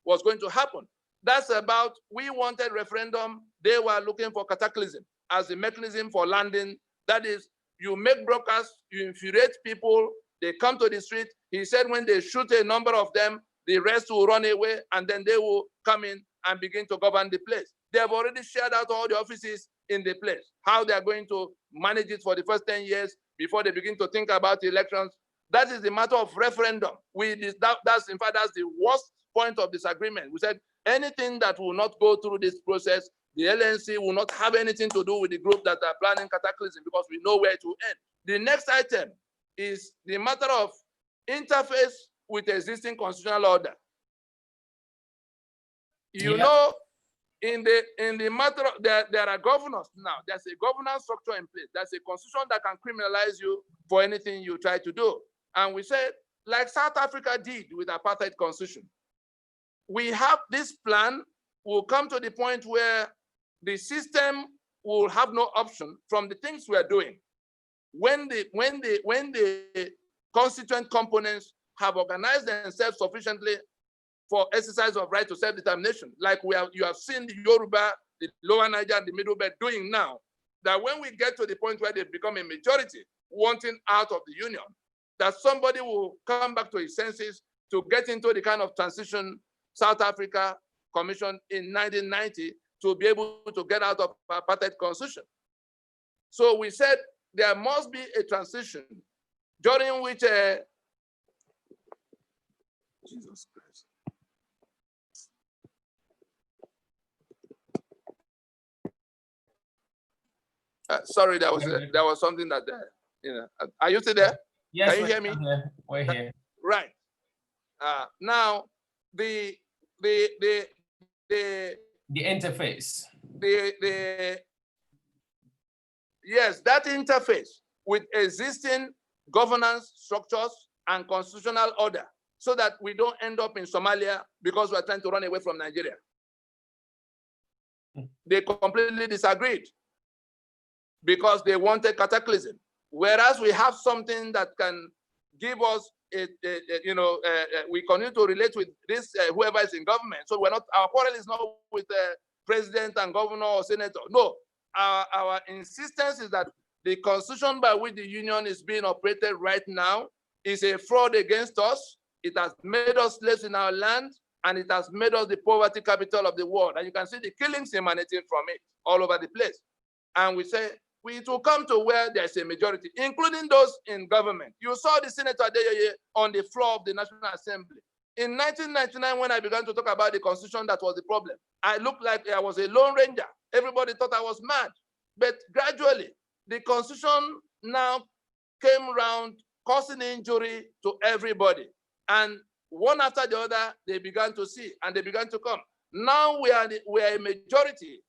was going to happen. That's about, we wanted referendum. They were looking for cataclysm as a mechanism for landing. That is, you make broadcasts, you infuriate people, they come to the street. He said when they shoot a number of them, the rest will run away, and then they will come in and begin to govern the place. They have already shared out all the offices in the place, how they are going to manage it for the first 10 years before they begin to think about elections. That is the matter of referendum. That's in fact, that's the worst point of disagreement. We said anything that will not go through this process, the LNC will not have anything to do with the group that are planning cataclysm, because we know where it will end. The next item is the matter of interface with existing constitutional order. You know, in the matter of, there are governors now. There's a governance structure in place. There's a constitution that can criminalize you for anything you try to do. And we said, like South Africa did with apartheid constitution, we have this plan will come to the point where the system will have no option from the things we are doing. When the constituent components have organized themselves sufficiently for exercise of right to self-determination, like you have seen the Yoruba, the Lower Niger, and the Middle Belt doing now, that when we get to the point where they become a majority wanting out of the union, that somebody will come back to his senses to get into the kind of transition South Africa commissioned in 1990 to be able to get out of apartheid constitution. So we said there must be a transition during which Jesus Christ. Sorry, there was something that are you still there? Yes. Can you hear me? We're here. Right. Now the interface. Yes, that interface with existing governance structures and constitutional order, so that we don't end up in Somalia because we're trying to run away from Nigeria. They completely disagreed because they wanted cataclysm, whereas we have something that can give us we continue to relate with this whoever is in government. So we're not, our quarrel is not with the president and governor or senator. No, our insistence is that the constitution by which the union is being operated right now is a fraud against us. It has made us slaves in our land, and it has made us the poverty capital of the world. And you can see the killings emanating from it all over the place. And we say, it will come to where there's a majority, including those in government. You saw the Senator Adeyeye on the floor of the National Assembly. In 1999, when I began to talk about the constitution, that was the problem. I looked like I was a lone ranger. Everybody thought I was mad. But gradually, the constitution now came around, causing injury to everybody. And one after the other, they began to see, and they began to come. Now we are a majority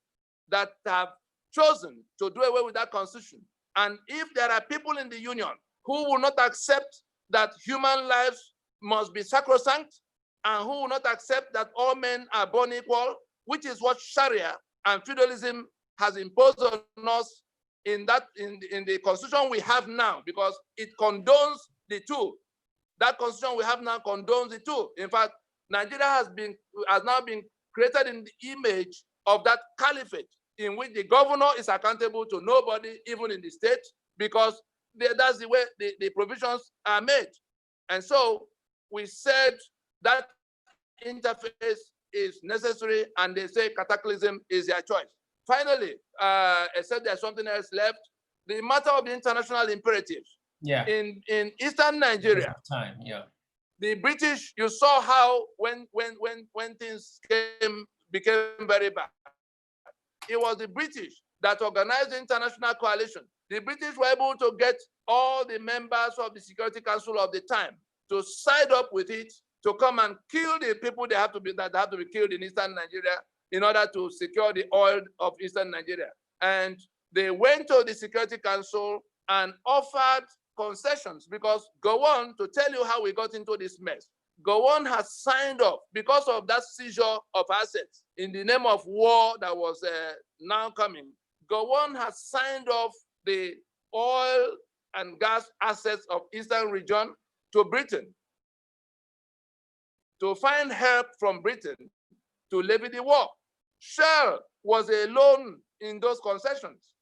that have chosen to do away with that constitution. And if there are people in the union who will not accept that human lives must be sacrosanct, and who will not accept that all men are born equal, which is what Sharia and feudalism has imposed on us in the constitution we have now, because it condones the two. That constitution we have now condones the two. In fact, Nigeria has now been created in the image of that caliphate, in which the governor is accountable to nobody, even in the state, because that's the way the provisions are made. And so we said that interface is necessary, and they say cataclysm is their choice. Finally, except there's something else left, the matter of the international imperatives. Yeah. In Eastern Nigeria, the British, you saw how when things became very bad, it was the British that organized the international coalition. The British were able to get all the members of the Security Council of the time to side up with it, to come and kill the people that have to be killed in Eastern Nigeria in order to secure the oil of Eastern Nigeria. And they went to the Security Council and offered concessions, because Gowon, to tell you how we got into this mess, Gowon has signed off because of that seizure of assets in the name of war that was now coming. Gowon has signed off the oil and gas assets of Eastern region to Britain, to find help from Britain to levy the war. Shell was alone in those concessions.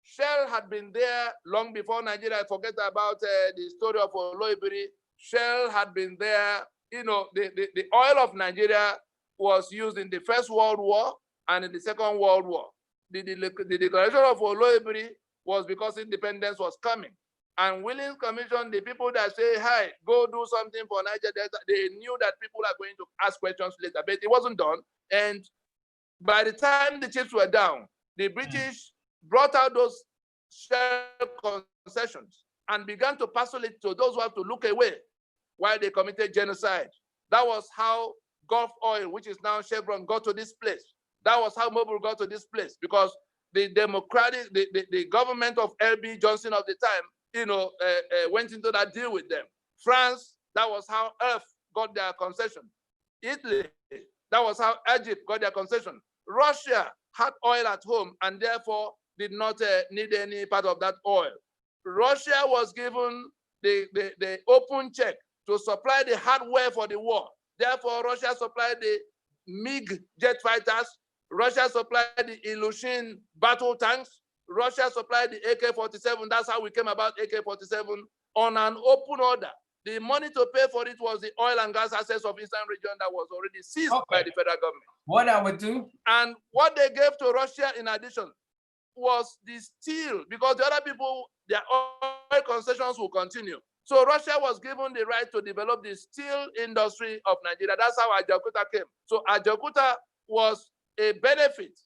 Shell had been there long before Nigeria. Forget about the story of Oloibiri. Shell had been there. You know, the oil of Nigeria was used in the First World War and in the Second World War. The declaration of Oloibiri was because independence was coming. And Williams Commission, the people that say, hi, go do something for Niger Delta, they knew that people are going to ask questions later, but it wasn't done. And by the time the chips were down, the British brought out those Shell concessions and began to parcel it to those who have to look away while they committed genocide. That was how Gulf Oil, which is now Chevron, got to this place. That was how Mobil got to this place, because the government of L.B. Johnson of the time, went into that deal with them. France, that was how Earth got their concession. Italy, that was how Egypt got their concession. Russia had oil at home and therefore did not need any part of that oil. Russia was given the open check to supply the hardware for the war. Therefore, Russia supplied the MiG jet fighters. Russia supplied the Ilyushin battle tanks. Russia supplied the AK-47. That's how we came about AK-47 on an open order. The money to pay for it was the oil and gas assets of Eastern region that was already seized by the federal government. What I would do? And what they gave to Russia in addition was the steel, because the other people, their oil concessions will continue. So Russia was given the right to develop the steel industry of Nigeria. That's how Ajaokuta came. So Ajaokuta was a benefit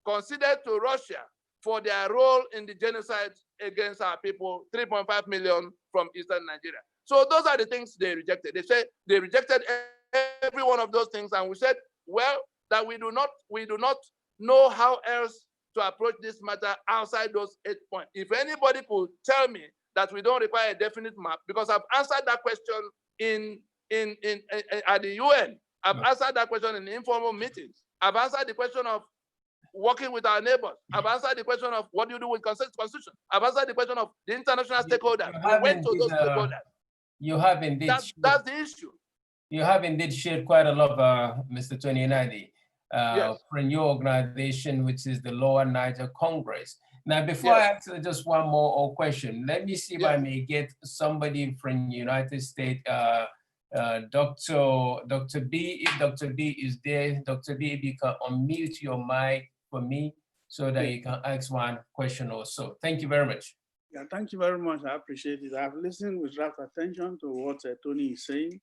considered to Russia for their role in the genocide against our people, 3.5 million from Eastern Nigeria. So those are the things they rejected. They said they rejected every one of those things, and we said, well, that we do not know how else to approach this matter outside those 8 points. If anybody could tell me that we don't require a definite map, because I've answered that question at the UN. I've answered that question in informal meetings. I've answered the question of working with our neighbors. I've answered the question of what do you do with constitution. I've answered the question of the international stakeholders. We went to those stakeholders. You have indeed. That's the issue. You have indeed shared quite a lot, Mr. Tony Nnadi, yes. from your organization, which is the Lower Niger Congress. Now, before I ask just one more question, let me see if I may get somebody from the United States, Dr. B. If Dr. B is there, Dr. B, if you can unmute your mic for me so that you can ask one question or so. Thank you very much. Yeah, thank you very much. I appreciate it. I've listened with rapt attention to what Tony is saying.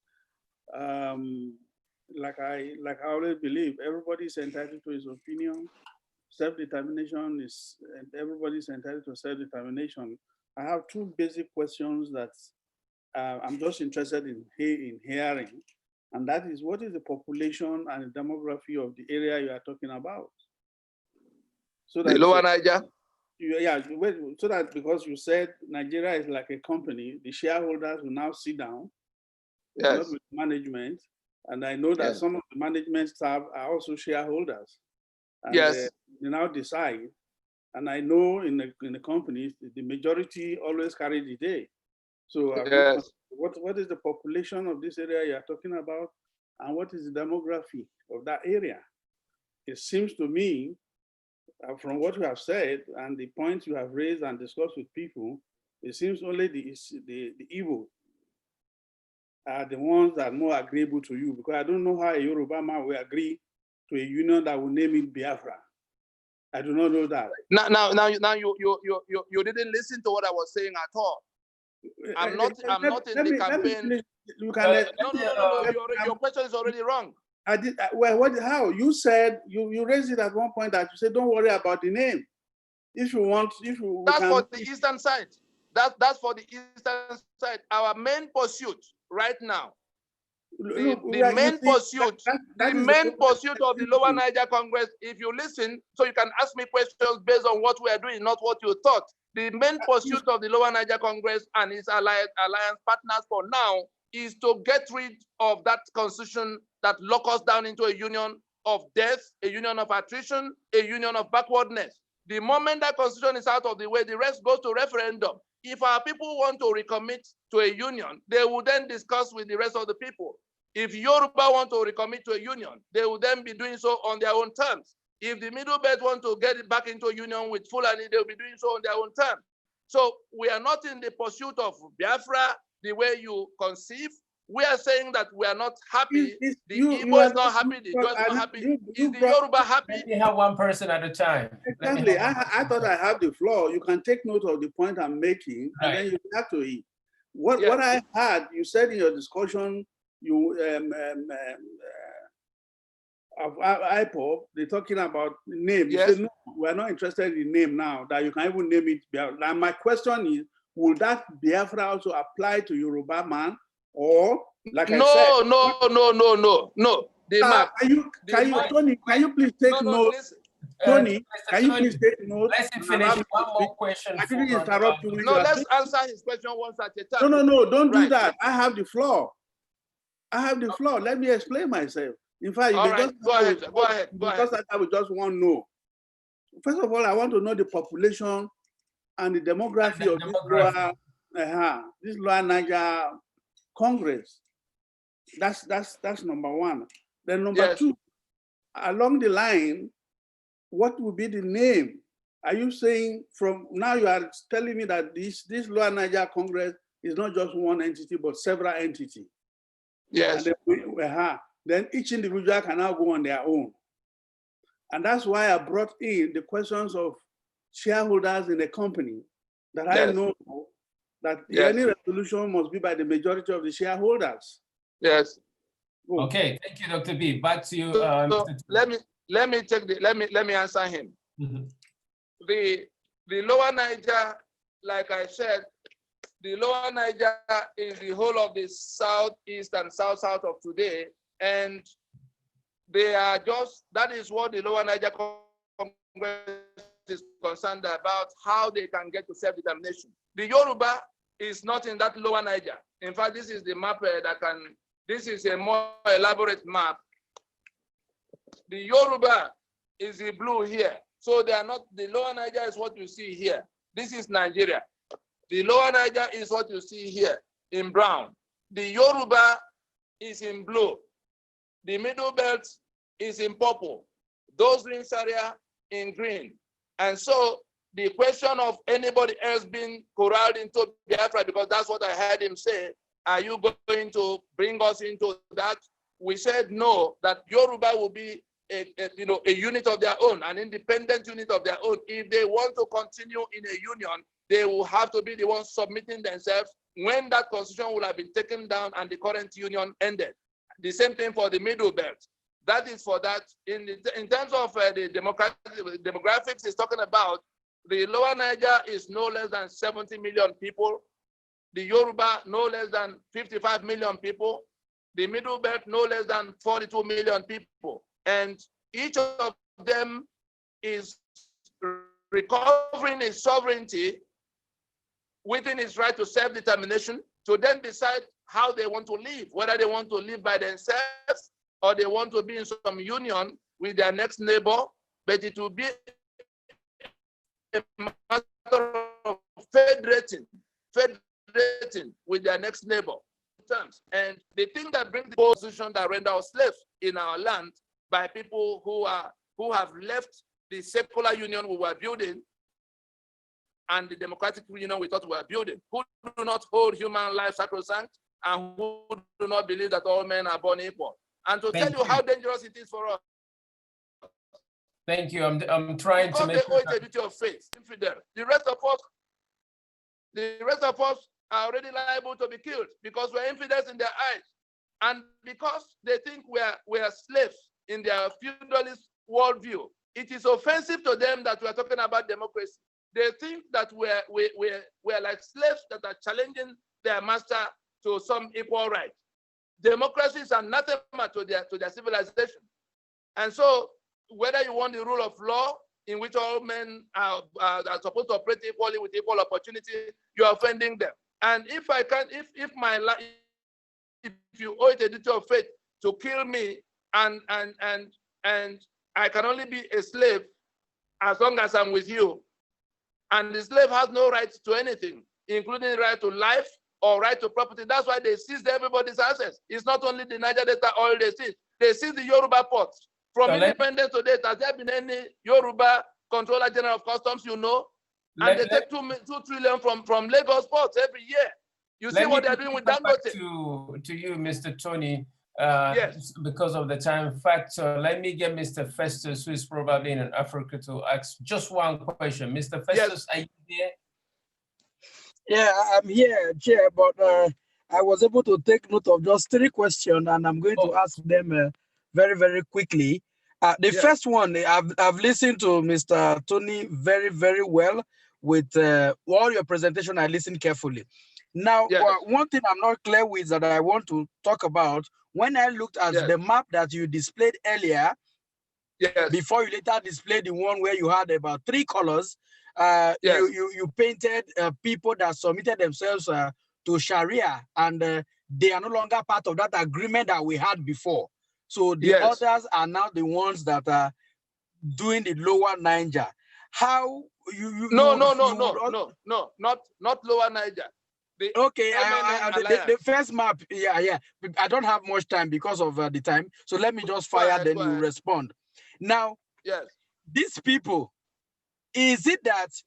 Like I always believe, everybody is entitled to his opinion. Self-determination is, and everybody is entitled to self-determination. I have two basic questions that I'm just interested in hearing, and that is, what is the population and the demography of the area you are talking about? So that the Lower Niger? Yeah, so that because you said Nigeria is like a company, the shareholders will now sit down, not with management, and I know that some of the management staff are also shareholders. And they now decide, and I know in the companies, the majority always carry the day. So what is the population of this area you are talking about, and what is the demography of that area? It seems to me, from what you have said and the points you have raised and discussed with people, it seems only the evil are the ones that are more agreeable to you, because I don't know how a Yoruba man will agree to a union that will name it Biafra. I do not know that. Now you didn't listen to what I was saying at all. I'm not in the campaign. Your question is already wrong. I did well. How you said you raised it at one point that you said don't worry about the name. If you want, that's for the eastern side. That's for the eastern side. Our main pursuit right now. The main pursuit of the Lower Niger Congress, if you listen, so you can ask me questions based on what we are doing, not what you thought. The main pursuit of the Lower Niger Congress and its alliance partners for now is to get rid of that constitution that locks us down into a union of death, a union of attrition, a union of backwardness. The moment that constitution is out of the way, the rest goes to referendum. If our people want to recommit to a union, they will then discuss with the rest of the people. If Yoruba want to recommit to a union, they will then be doing so on their own terms. If the Middle Belt want to get it back into a union with Fulani, they will be doing so on their own terms. So we are not in the pursuit of Biafra the way you conceive. We are saying that we are not happy. The Igbo is not happy. The Joe is not happy. Is the Yoruba happy? Let me have one person at a time. Exactly. I thought I have the floor. You can take note of the point I'm making, and then you have to eat. What I had, you said in your discussion, of IPOP, they're talking about name. You said, no, we're not interested in name now, that you can even name it Biafra. Now, my question is, will that Biafra also apply to Yoruba man? Or, like I said... No. Tony, can you please take note? Tony, can you please take note? Let's finish one more question. I didn't interrupt you. No, let's answer his question once at a time. No, don't do that. I have the floor. Let me explain myself. In fact, go ahead. Because I would just want to know. First of all, I want to know the population and the demography of this Lower Niger Congress. That's number one. Then number two, along the line, what will be the name? Are you saying from now you are telling me that this Lower Niger Congress It's not just one entity, but several entities. Yes. And then each individual can now go on their own. And that's why I brought in the questions of shareholders in a company that Yes. I know that Yes. any resolution must be by the majority of the shareholders. Yes. Go. Okay, thank you, Dr. B. Back to you. So let me answer him. Mm-hmm. The Lower Niger, like I said, the Lower Niger is the whole of the southeast and south of today, and they are just, that is what the Lower Niger Congress is concerned about, how they can get to self-determination. The Yoruba is not in that Lower Niger. In fact, this is the map this is a more elaborate map. The Yoruba is the blue here. So they are not, the Lower Niger is what you see here. This is Nigeria. The Lower Niger is what you see here in brown. The Yoruba is in blue. The Middle Belt is in purple. Those rings area in green. And so the question of anybody else being corralled into Biafra, because that's what I heard him say, are you going to bring us into that? We said no, that Yoruba will be a unit of their own, an independent unit of their own. If they want to continue in a union, they will have to be the ones submitting themselves when that constitution will have been taken down and the current union ended. The same thing for the Middle Belt. That is for that. In terms of the demographics, is talking about the Lower Niger is no less than 70 million people. The Yoruba, no less than 55 million people. The Middle Belt, no less than 42 million people. And each of them is recovering its sovereignty within its right to self-determination, to then decide how they want to live, whether they want to live by themselves or they want to be in some union with their next neighbor, but it will be a matter of federating with their next neighbor terms. And the thing that brings the position that render us slaves in our land by people who have left the secular union we were building and the democratic union we thought we were building, who do not hold human life sacrosanct and who do not believe that all men are born equal. And to tell you how dangerous it is for us. Thank you. I'm trying to make because they owe it a duty of faith, infidel. The rest of us are already liable to be killed because we're infidels in their eyes. And because they think we're slaves in their feudalist worldview, it is offensive to them that we're talking about democracy. They think that we're like slaves that are challenging their master to some equal right. Democracy is anathema to their civilization. And so whether you want the rule of law in which all men are supposed to operate equally with equal opportunity, you're offending them. And if you owe it a duty of faith to kill me, and I can only be a slave as long as I'm with you, and the slave has no right to anything, including the right to life or right to property. That's why they seized everybody's assets. It's not only the Niger Delta oil they seized. They seized the Yoruba ports. From independence to date, has there been any Yoruba Controller General of Customs, and they take 2 trillion from Lagos ports every year. You see what they're doing with Dangote. To you, Mr. Tony, yes. Because of the time factor, let me get Mr. Festus, who is probably in Africa, to ask just one question. Mr. Festus, yes. Are you there? Yeah, I'm here, Chair, but I was able to take note of just 3 questions, and I'm going to ask them very, very quickly. The first one, I've listened to Mr. Tony very, very well with all your presentation. I listened carefully. Now, one thing I'm not clear with that I want to talk about, when I looked at the map that you displayed earlier, before you later displayed the one where you had about 3 colors, you painted people that submitted themselves to Sharia, and they are no longer part of that agreement that we had before. So the others are now the ones that are doing the Lower Niger. How not Lower Niger. The first map, I don't have much time because of the time. So let me just fire, then you respond. Now, these people, is it that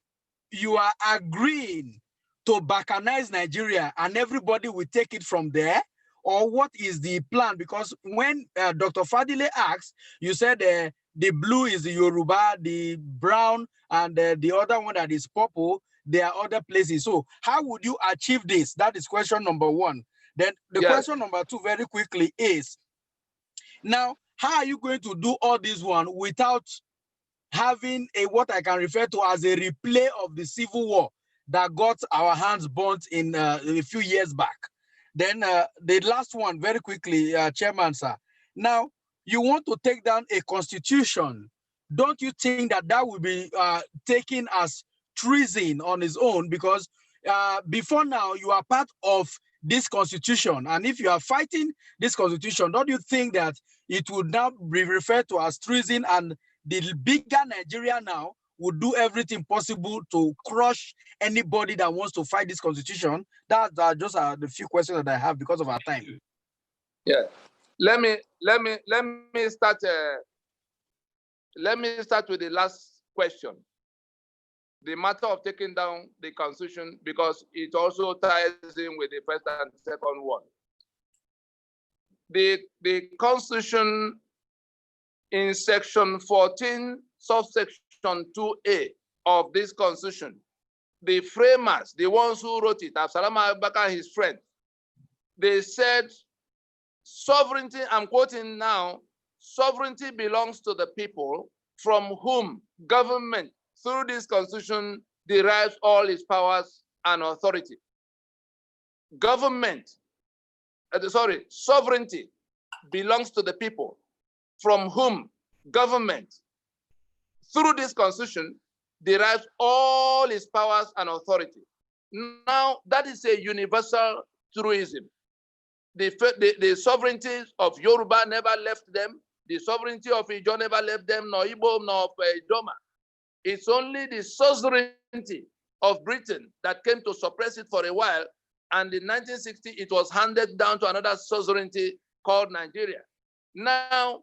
you are agreeing to balkanize Nigeria and everybody will take it from there? Or what is the plan? Because when Dr. Fadile asked, you said the blue is the Yoruba, the brown, and the other one that is purple, there are other places. So how would you achieve this? That is question number one. Then the question number two, very quickly, is now, how are you going to do all this one without having a what I can refer to as a replay of the civil war that got our hands burnt in a few years back? Then the last one, very quickly, Chairman, sir. Now, you want to take down a constitution. Don't you think that that will be taken as treason on its own? Because before now, you are part of this constitution. And if you are fighting this constitution, don't you think that it would now be referred to as treason, and the bigger Nigeria now would do everything possible to crush anybody that wants to fight this constitution? That just are the few questions that I have because of our time. Yeah, let me start. Let me start with the last question. The matter of taking down the constitution, because it also ties in with the first and second one. The constitution in section 14, subsection 2A of this constitution, the framers, the ones who wrote it, Absalam Abubakar and his friend, they said sovereignty, I'm quoting now, sovereignty belongs to the people from whom government through this constitution derives all its powers and authority. Sovereignty belongs to the people from whom government through this constitution derives all its powers and authority. Now, that is a universal truism. The sovereignty of Yoruba never left them. The sovereignty of Ijo never left them, nor Igbo, nor of Idoma. It's only the suzerainty of Britain that came to suppress it for a while. And in 1960, it was handed down to another suzerainty called Nigeria. Now,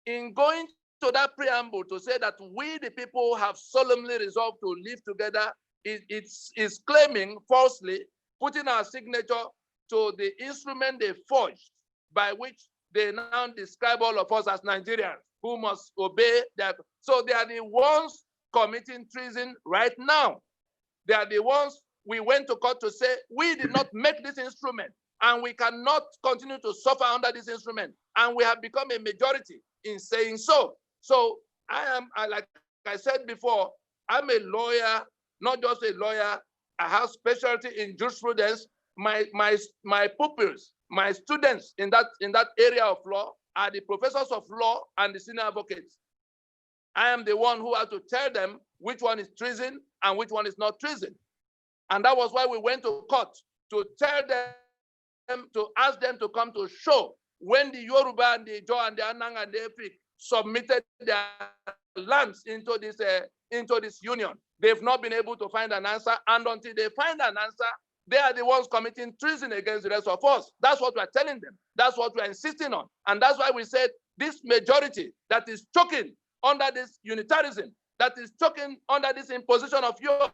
in going to that preamble to say that we, the people, have solemnly resolved to live together, it's claiming falsely, putting our signature to the instrument they forged by which they now describe all of us as Nigerians who must obey that. So they are the ones committing treason right now. They are the ones we went to court to say, we did not make this instrument and we cannot continue to suffer under this instrument. And we have become a majority in saying so. So like I said before, I'm a lawyer, not just a lawyer. I have specialty in jurisprudence. My pupils, my students in that area of law are the professors of law and the senior advocates. I am the one who has to tell them which one is treason and which one is not treason. And that was why we went to court, to tell them, to ask them to come to show when the Yoruba and the Ijo and the Anang and the Efik submitted their lands into this union. They've not been able to find an answer, and until they find an answer, they are the ones committing treason against the rest of us. That's what we're telling them. That's what we're insisting on. And that's why we said this majority that is choking under this unitarism, that is choking under this imposition of yours,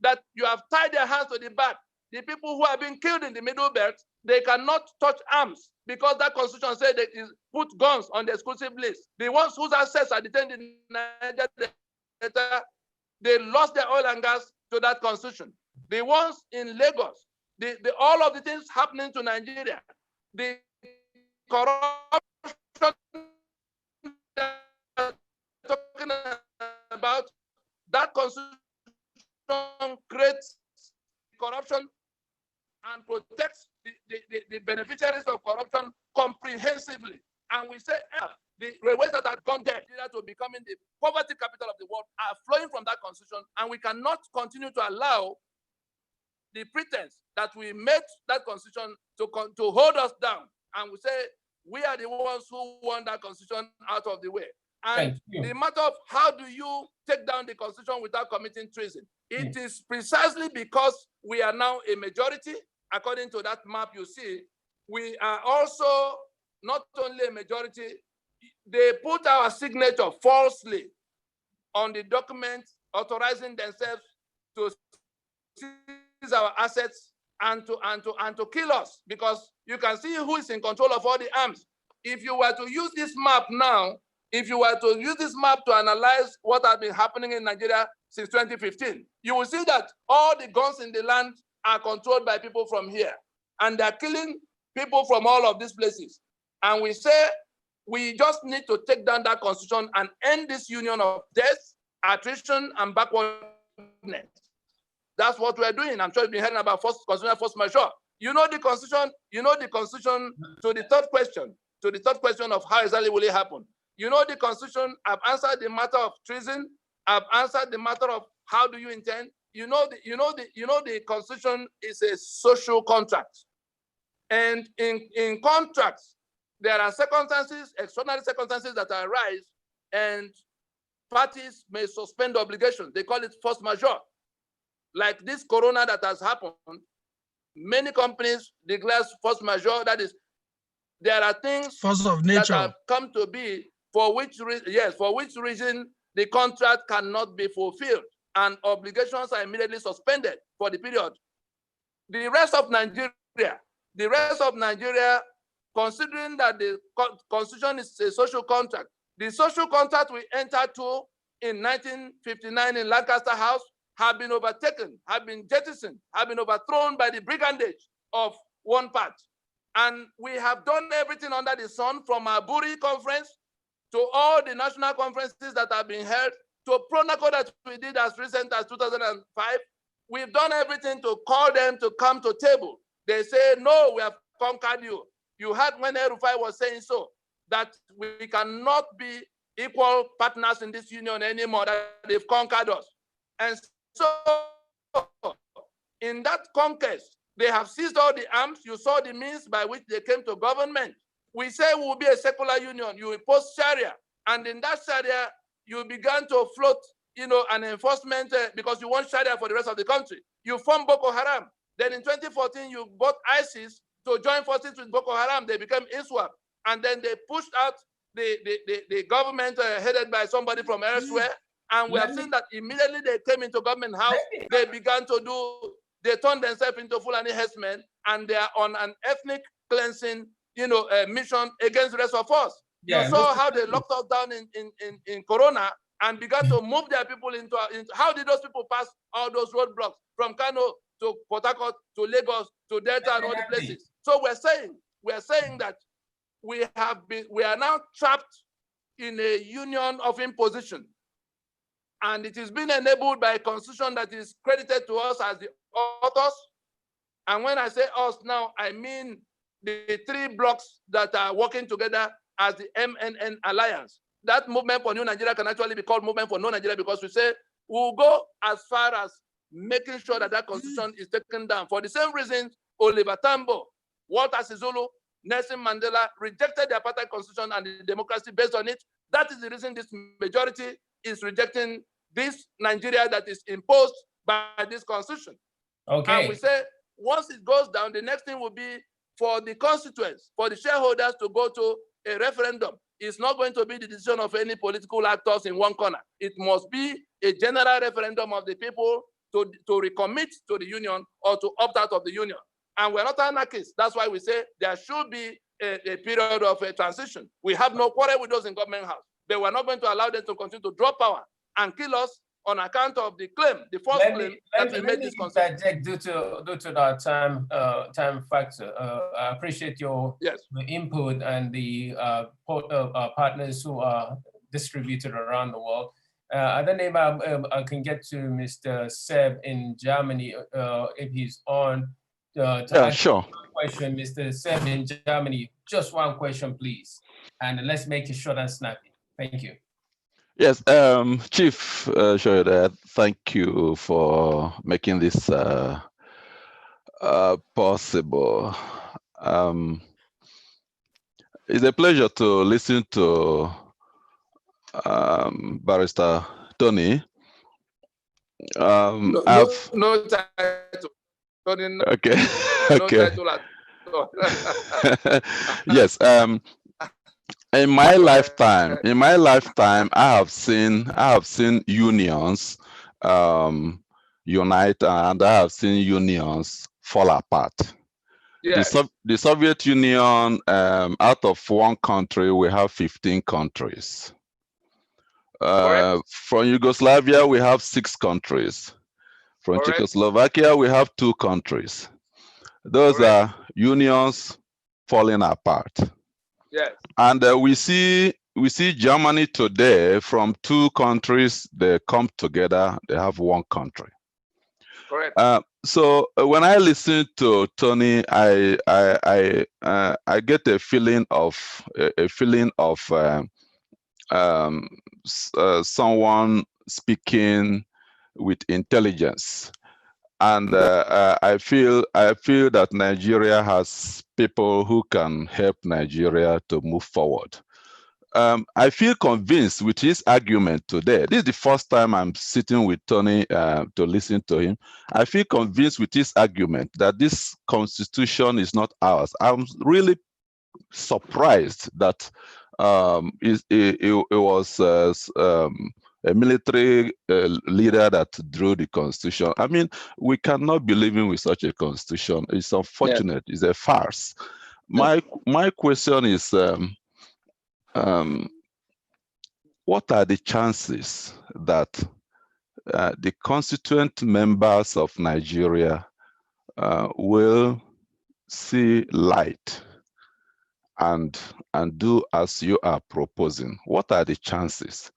that you have tied their hands to the back. The people who have been killed in the Middle Belt, they cannot touch arms because that constitution said they put guns on the exclusive list. The ones whose assets are detained in Nigeria, they lost their oil and gas to that constitution. The ones in Lagos, all of the things happening to Nigeria, the corruption talking about, that constitution creates corruption and protects the beneficiaries of corruption comprehensively. And we say the railways that have gone there to becoming the poverty capital of the world are flowing from that constitution, and we cannot continue to allow the pretense that we made that constitution to hold us down. And we say we are the ones who want that constitution out of the way. And the matter of how do you take down the constitution without committing treason? It is precisely because we are now a majority. According to that map you see, we are also not only a majority, they put our signature falsely on the document authorizing themselves to our assets and to kill us, because you can see who is in control of all the arms. If you were to use this map now, if you were to use this map to analyze what has been happening in Nigeria since 2015, you will see that all the guns in the land are controlled by people from here, and they're killing people from all of these places. And we say we just need to take down that constitution and end this union of death, attrition, and backwardness. That's what we're doing. I'm sure you've been hearing about constitutional force majeure. You know the constitution. You know the constitution. To the third question of how exactly will it happen. You know the constitution. I've answered the matter of treason. I've answered the matter of how do you intend. You know the constitution is a social contract, and in contracts there are circumstances, extraordinary circumstances that arise, and parties may suspend obligations. They call it force majeure. Like this corona that has happened, many companies declare force majeure. That is, there are things force of nature that have come to be for which reason the contract cannot be fulfilled, and obligations are immediately suspended for the period. The rest of Nigeria, considering that the constitution is a social contract, the social contract we entered to in 1959 in Lancaster House have been overtaken, have been jettisoned, have been overthrown by the brigandage of one part. And we have done everything under the sun, from our Buri conference to all the national conferences that have been held, to Pronaco that we did as recent as 2005. We've done everything to call them to come to table. They say, no, we have conquered you. You heard when El-Rufai was saying so, that we cannot be equal partners in this union anymore, that they've conquered us. And so in that conquest, they have seized all the arms. You saw the means by which they came to government. We say we'll be a secular union. You impose Sharia. And in that Sharia, you began to float, an enforcement because you want Sharia for the rest of the country. You formed Boko Haram. Then in 2014, you bought ISIS to join forces with Boko Haram. They became ISWAP. And then they pushed out the government headed by somebody from elsewhere. And we have seen that immediately they came into government house, they began to they turned themselves into Fulani herdsmen, and they are on an ethnic cleansing, mission against the rest of us. Yeah, you saw how they locked us down in Corona and began to move their people into how did those people pass all those roadblocks from Kano to Port Harcourt to Lagos to Delta and all the places? So we're saying that we are now trapped in a union of imposition. And it is being enabled by a constitution that is credited to us as the authors. And when I say us now, I mean the three blocks that are working together as the MNN Alliance. That movement for New Nigeria can actually be called Movement for No Nigeria, because we say we'll go as far as making sure that that constitution is taken down. For the same reason, Oliver Tambo, Walter Sisulu, Nelson Mandela rejected the apartheid constitution and the democracy based on it. That is the reason this majority is rejecting this Nigeria that is imposed by this constitution. Okay. And we say once it goes down, the next thing will be for the constituents, for the shareholders to go to a referendum. It's not going to be the decision of any political actors in one corner. It must be a general referendum of the people to recommit to the union or to opt out of the union. And we're not anarchists. That's why we say there should be a period of a transition. We have no quarrel with those in government house, but we're not going to allow them to continue to draw power and kill us on account of the claim, the false claim that we made this concept. Due to the time factor, I appreciate your input and the partners who are distributed around the world. Other name I can get to Mr. Seb in Germany if he's on. Sure. Question, Mr. Seb in Germany. Just one question, please, and let's make it short and snappy. Thank you. Yes, Chief Shoyode, thank you for making this possible. It's a pleasure to listen to Barrister Tony. No title. Tony, okay. No okay. title at all. Yes. In my lifetime, I have seen unions, unite, and I have seen unions fall apart. Yes. The Soviet Union, out of one country, we have 15 countries. From Yugoslavia, we have 6 countries. From Czechoslovakia, we have 2 countries. Those are unions falling apart. Yes. And we see Germany today, from 2 countries, they come together, they have 1 country. Correct. So when I listen to Tony, I get a feeling of someone speaking with intelligence, and I feel that Nigeria has people who can help Nigeria to move forward. I feel convinced with his argument today. This is the first time I'm sitting with Tony to listen to him. I feel convinced with his argument that this constitution is not ours. I'm really surprised that it was a military leader that drew the constitution. I mean, we cannot be living with such a constitution. It's unfortunate. It's a farce. My question is, what are the chances that the constituent members of Nigeria will see light and do as you are proposing? What are the chances?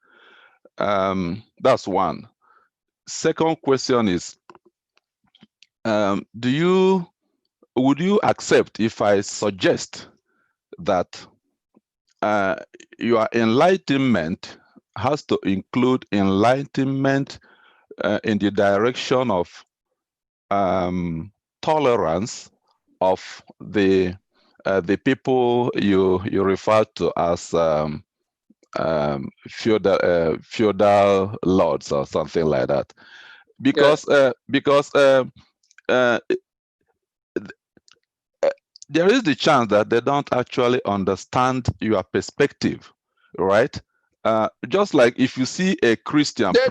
That's one. Second question is, would you accept if I suggest that your enlightenment has to include enlightenment in the direction of tolerance of the people you refer to as feudal lords or something like that, because there is the chance that they don't actually understand your perspective, right? Just like if you see a Christian They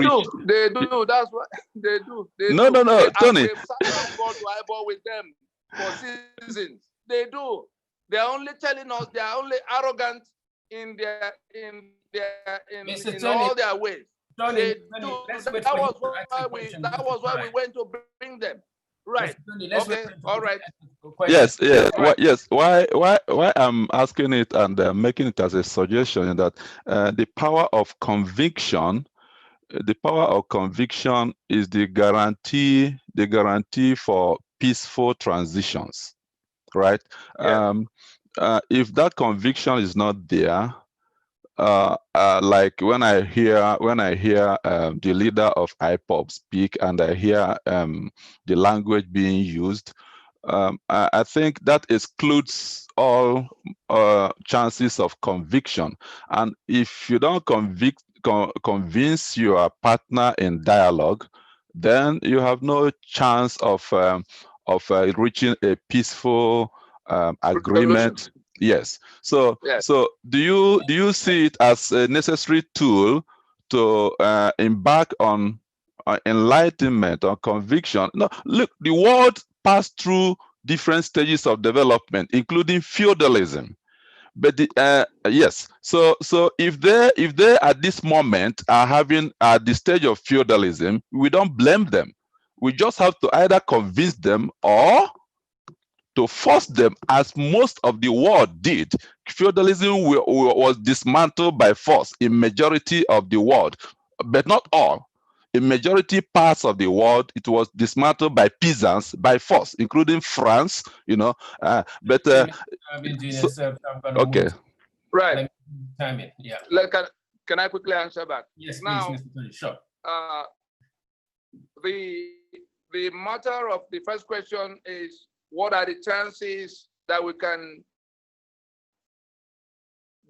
do. That's what they do. No, Tony. They've sat eyeball to eyeball with them for seasons. They do. They're only telling us they are only arrogant in all their ways. They do. That was why we went to bring them. Right. Okay. All right. Yes. Why I'm asking it and making it as a suggestion that the power of conviction is the guarantee for peaceful transitions, right? Yeah. If that conviction is not there, like when I hear the leader of IPOB speak and I hear the language being used, I think that excludes all chances of conviction. And if you don't convince your partner in dialogue, then you have no chance of reaching a peaceful agreement. Yes. So do you see it as a necessary tool to embark on enlightenment or conviction? No, look, the world passed through different stages of development, including feudalism. But yes, so if they at this moment are having at the stage of feudalism, we don't blame them. We just have to either convince them or to force them, as most of the world did. Feudalism was dismantled by force in majority of the world, but not all. In majority parts of the world, it was dismantled by peasants by force, including France, okay. Right. Time it. Yeah. Can I quickly answer back? Yes, now, please, Mr. Tony. Sure. The matter of the first question is, what are the chances that we can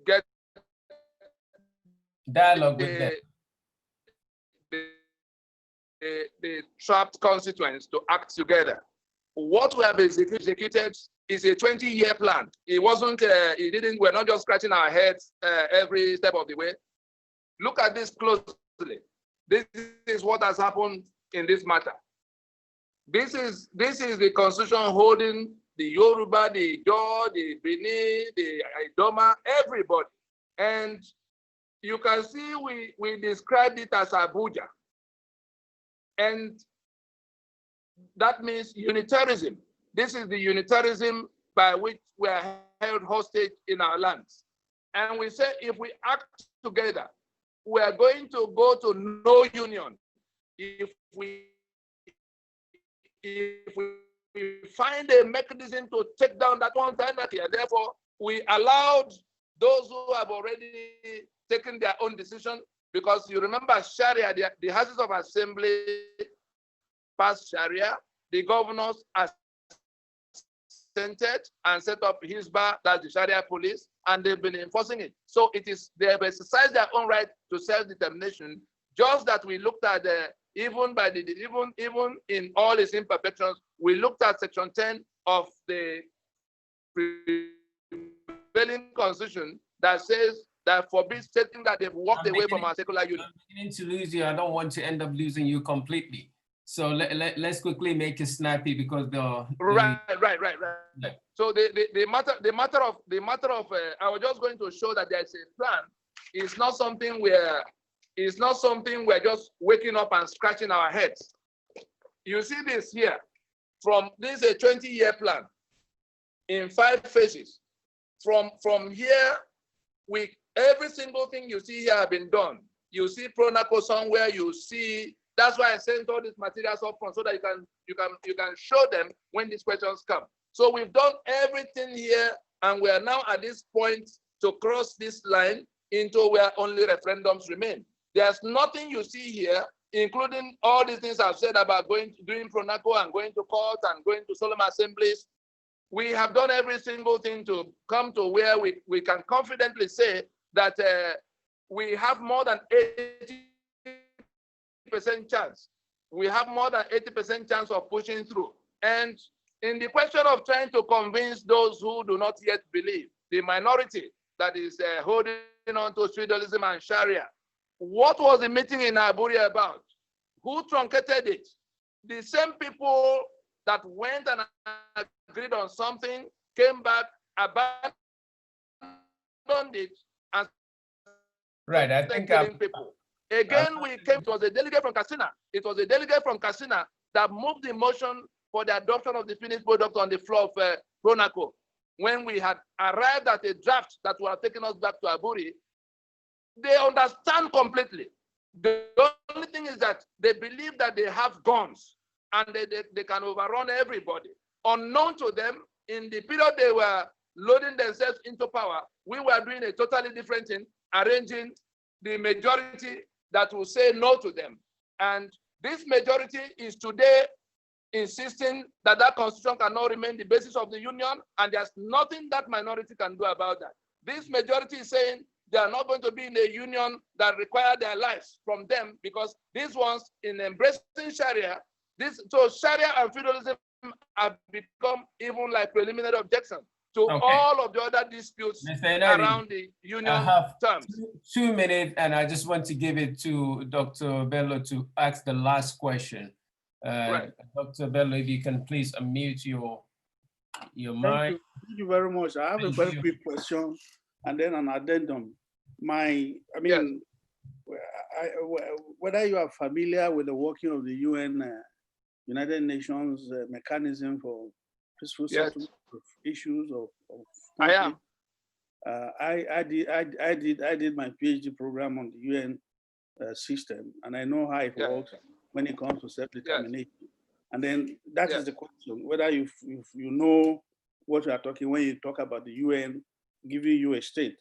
get dialogue with them? The trapped constituents to act together? What we have executed is a 20-year plan. It wasn't, we're not just scratching our heads every step of the way. Look at this closely. This is what has happened in this matter. This is the constitution holding the Yoruba, the Ijaw, the Bini, the Idoma, everybody. And you can see we described it as Abuja. And that means unitarism. This is the unitarism by which we are held hostage in our lands. And we say if we act together, we are going to go to no union if we find a mechanism to take down that one anarchy. And therefore, we allowed those who have already taken their own decision, because you remember Sharia, the Houses of Assembly passed Sharia, the governors assented and set up Hizbah, that's the Sharia police, and they've been enforcing it. So they have exercised their own right to self-determination, just that we looked at even in all its imperfections, we looked at Section 10 of the prevailing constitution that says that forbids stating that they've walked away from our secular union. I'm beginning to lose you. I don't want to end up losing you completely. So let's quickly make it snappy, because right. Yeah. So the matter of I was just going to show that there's a plan. It's not something we're just waking up and scratching our heads. You see this here. This is a 20-year plan in 5 phases. From here, every single thing you see here have been done. You see Pronaco somewhere. You see. That's why I sent all these materials up front, so that you can show them when these questions come. So we've done everything here, and we are now at this point to cross this line into where only referendums remain. There's nothing you see here, including all these things I've said about doing Pronaco and going to court and going to solemn assemblies. We have done every single thing to come to where we can confidently say that we have more than 80% chance. We have more than 80% chance of pushing through. And in the question of trying to convince those who do not yet believe, the minority that is holding on to feudalism and Sharia, what was the meeting in Abuja about? Who truncated it? The same people that went and agreed on something, came back, abandoned it, and right. I think killing people. Again, it was a delegate from Katsina. It was a delegate from Katsina that moved the motion for the adoption of the finished product on the floor of Pronaco. When we had arrived at a draft that would have taken us back to Aburi, they understand completely. The only thing is that they believe that they have guns and they can overrun everybody. Unknown to them, in the period they were loading themselves into power, we were doing a totally different thing, arranging the majority that will say no to them. And this majority is today insisting that that constitution cannot remain the basis of the union, and there's nothing that minority can do about that. This majority is saying they are not going to be in a union that require their lives from them, because these ones, in embracing Sharia, so Sharia and feudalism have become even like preliminary objections to all of the other disputes around the union terms. 2 minutes, and I just want to give it to Dr. Bello to ask the last question. Right. Dr. Bello, if you can please unmute your mic. Thank you very much. I have a very quick question and then an addendum. Whether you are familiar with the working of the UN, United Nations mechanism for peaceful settlement of issues of conflict. I did my PhD program on the UN system, and I know how it works when it comes to self-determination. And then that is the question, whether you know what you are talking when you talk about the UN giving you a state.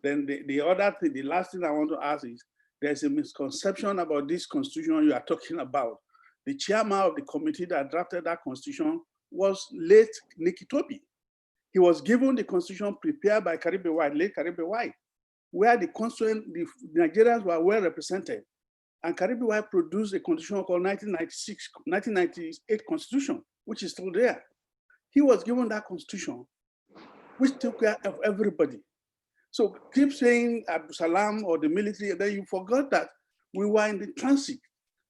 Then the other thing, the last thing I want to ask is, there's a misconception about this constitution you are talking about. The chairman of the committee that drafted that constitution was late Nicky Toby. He was given the constitution prepared by Karibe White, late Karibe White, where the Nigerians were well represented. And Karibe White produced a constitution called 1998 Constitution, which is still there. He was given that constitution, which took care of everybody. So keep saying Abu Salam or the military, and then you forgot that we were in the transit.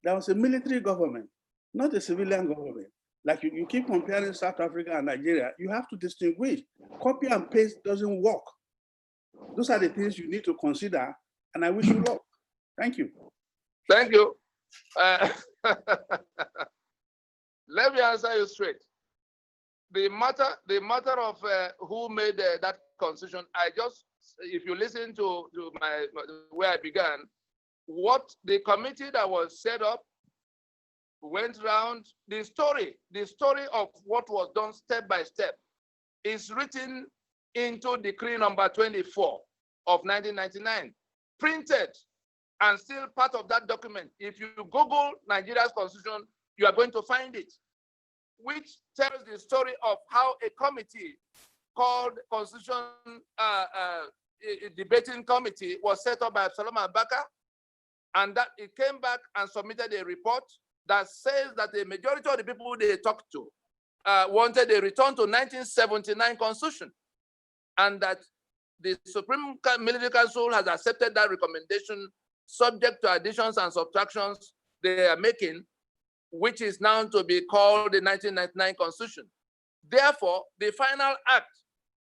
There was a military government. not a civilian government. Like you keep comparing South Africa and Nigeria, you have to distinguish. Copy and paste doesn't work. Those are the things you need to consider, and I wish you luck. Thank you. Thank you. Let me answer you straight. The matter of who made that constitution, if you listen to where I began, what the committee that was set up went around, the story of what was done step by step is written into decree number 24 of 1999, printed and still part of that document. If you Google Nigeria's constitution, you are going to find it, which tells the story of how a committee called Constitution Debating Committee was set up by Solomon Abaka, and that it came back and submitted a report that says that the majority of the people they talked to wanted a return to 1979 Constitution, and that the Supreme Military Council has accepted that recommendation subject to additions and subtractions they are making, which is now to be called the 1999 Constitution. Therefore, the final act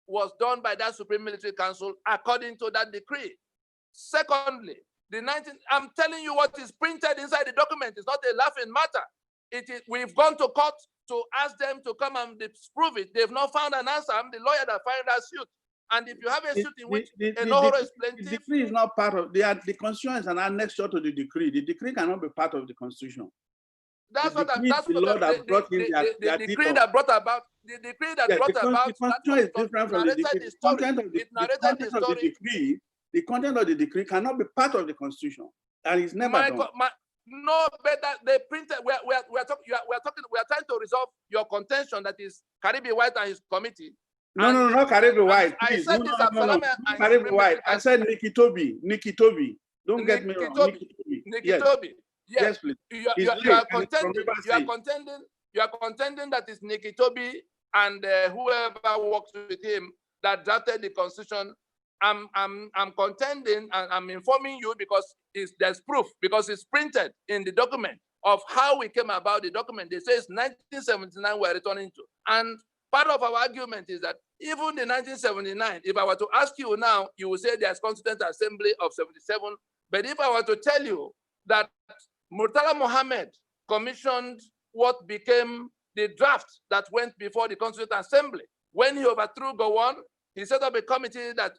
was done by that Supreme Military Council according to that decree. Secondly, I'm telling you what is printed inside the document. It's not a laughing matter. We've gone to court to ask them to come and disprove it. They've not found an answer. I'm the lawyer that filed that suit. And if you have a suit in which a no-horo is plaintiff, the decree is not part of the Constitution is an annexure to the decree. The decree cannot be part of the Constitution. That's what I'm. That's the what the decree that brought about. The decree that brought about. The Constitution is different from the decree. The content of the decree cannot be part of the Constitution, and it's never done. No, better they printed. We are trying to resolve your contention that is Caribbean White and his committee. No, not Caribbean White. I Please. said No, Caribbean White. I said Nikki Toby. Don't get me wrong. Nikki Toby. Yes, please. You are contending that it's Nikki Toby and whoever works with him that drafted the Constitution. I'm contending and I'm informing you because there's proof, because it's printed in the document of how we came about the document. They say it's 1979 we're returning to. And part of our argument is that even the 1979, if I were to ask you now, you will say there's Constituent Assembly of 77. But if I were to tell you that Murtala Mohammed commissioned what became the draft that went before the Constituent Assembly, when he overthrew Gowon, he set up a committee that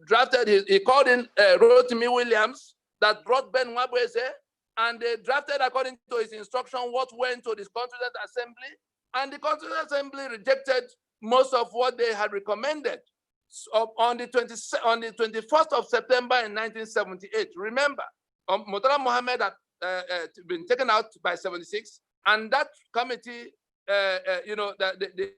drafted, he called in Rotimi Williams that brought Ben Wabweze, and they drafted according to his instruction what went to the Constituent Assembly, and the Constituent Assembly rejected most of what they had recommended. So on the 21st of September in 1978, remember, Murtala Mohammed had been taken out by 76, and that committee, the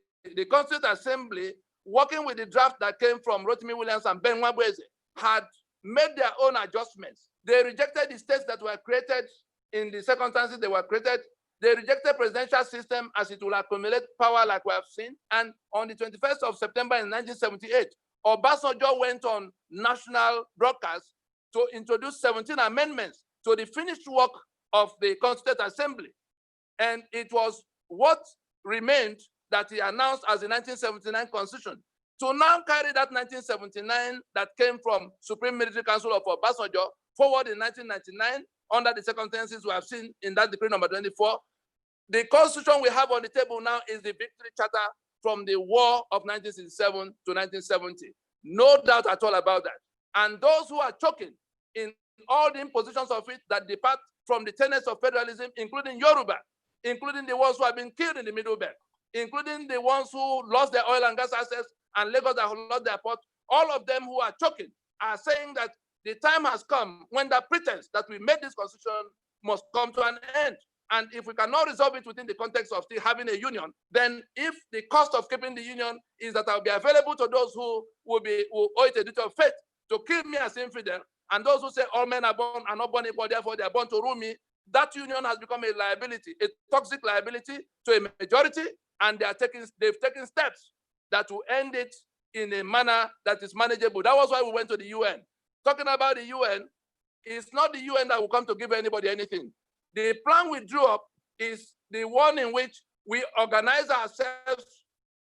Constituent Assembly, working with the draft that came from Rotimi Williams and Ben Wabweze, had made their own adjustments. They rejected the states that were created in the circumstances they were created. They rejected presidential system as it will accumulate power like we have seen. And on the 21st of September in 1978, Obasanjo went on national broadcast to introduce 17 amendments to the finished work of the Constituent Assembly. And it was what remained that he announced as the 1979 Constitution. To now carry that 1979 that came from Supreme Military Council of Obasanjo forward in 1999 under the circumstances we have seen in that decree number 24. The Constitution we have on the table now is the Victory Charter from the War of 1967 to 1970. No doubt at all about that. And those who are choking in all the impositions of it that depart from the tenets of federalism, including Yoruba, including the ones who have been killed in the Middle Belt, including the ones who lost their oil and gas assets and Lagos that lost their port, all of them who are choking are saying that the time has come when the pretense that we made this constitution must come to an end. And if we cannot resolve it within the context of still having a union, then if the cost of keeping the union is that I'll be available to those who owe it a duty of faith to kill me as infidel, and those who say all men are born and not born equal, therefore they are born to rule me, that union has become a liability, a toxic liability to a majority, and they've taken steps that will end it in a manner that is manageable. That was why we went to the UN. Talking about the UN, it's not the UN that will come to give anybody anything. The plan we drew up is the one in which we organize ourselves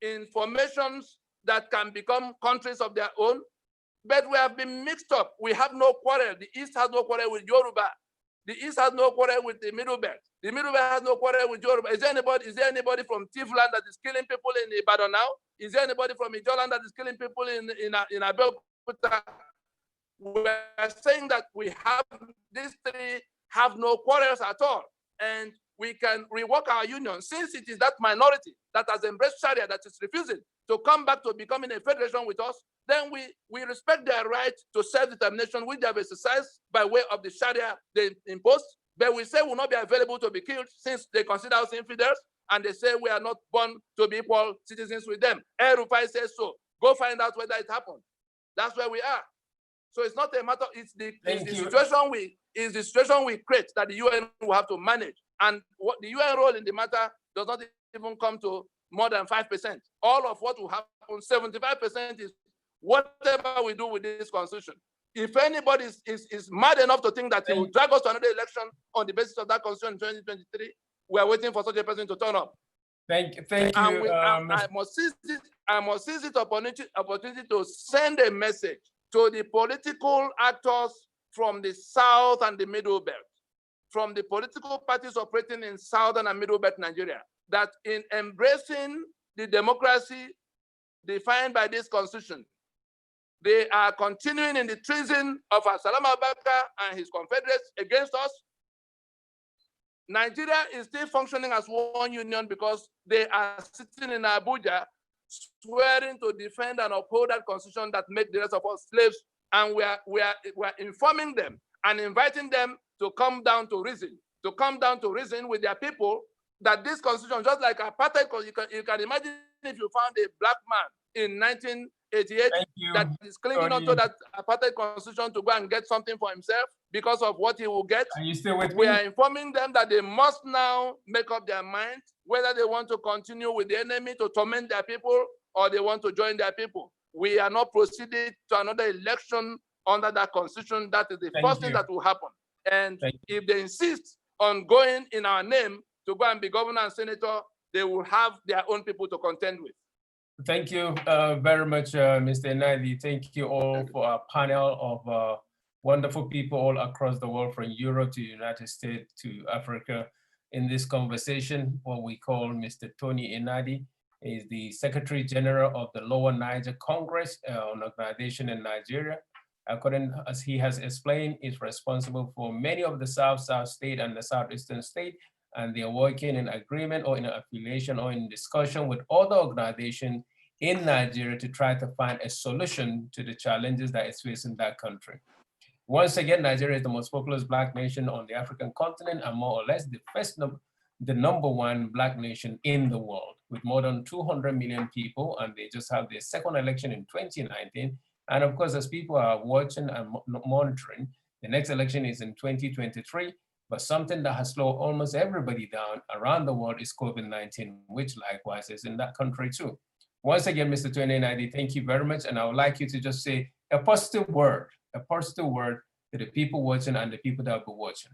in formations that can become countries of their own, but we have been mixed up. We have no quarrel. The East has no quarrel with Yoruba. The East has no quarrel with the Middle Belt. The Middle Belt has no quarrel with Yoruba. Is there anybody from Tifland that is killing people in Ibadan now? Is there anybody from Ijoland that is killing people in Abeokuta? We're saying that these three have no quarrels at all. And we can rework our union, since it is that minority that has embraced Sharia that is refusing to come back to becoming a federation with us. Then we respect their right to self-determination, which they have exercised by way of the Sharia they imposed. But we say will not be available to be killed, since they consider us infidels, and they say we are not born to be equal citizens with them. El Rufai says so. Go find out whether it happened. That's where we are. So it's not a matter. It's the situation we create that the UN will have to manage. And what the UN role in the matter does not even come to more than 5%. All of what will happen, 75% is whatever we do with this constitution. If anybody is mad enough to think that he will drag us to another election on the basis of that constitution in 2023, we are waiting for such a person to turn up. Thank you. I must seize this opportunity to send a message to the political actors from the South and the Middle Belt, from the political parties operating in Southern and Middle Belt Nigeria, that in embracing the democracy defined by this constitution, they are continuing in the treason of Salam Abaka and his confederates against us. Nigeria is still functioning as one union because they are sitting in Abuja swearing to defend and uphold that constitution that made the rest of us slaves. And we are informing them and inviting them to come down to reason with their people, that this constitution, just like apartheid, you can imagine if you found a black man in 1988 that is clinging onto that apartheid constitution to go and get something for himself because of what he will get. Are you still with me? We are informing them that they must now make up their mind whether they want to continue with the enemy to torment their people or they want to join their people. We are not proceeding to another election under that constitution. That is the first thing that will happen. And if they insist on going in our name to go and be governor and senator, they will have their own people to contend with. Thank you very much, Mr. Nnadi. Thank you all for our panel of wonderful people all across the world, from Europe to the United States to Africa. In this conversation, what we call Mr. Tony Nnadi is the Secretary General of the Lower Niger Congress, an organization in Nigeria. According as he has explained, is responsible for many of the South state and the Southeastern state, and they are working in agreement or in affiliation or in discussion with other organizations in Nigeria to try to find a solution to the challenges that is facing that country. Once again, Nigeria is the most populous Black nation on the African continent, and more or less the number one Black nation in the world, with more than 200 million people, and they just had their second election in 2019. And of course, as people are watching and monitoring, the next election is in 2023, but something that has slowed almost everybody down around the world is COVID-19, which likewise is in that country too. Once again, Mr. Tony Nnadi, thank you very much. And I would like you to just say a positive word to the people watching and the people that will be watching.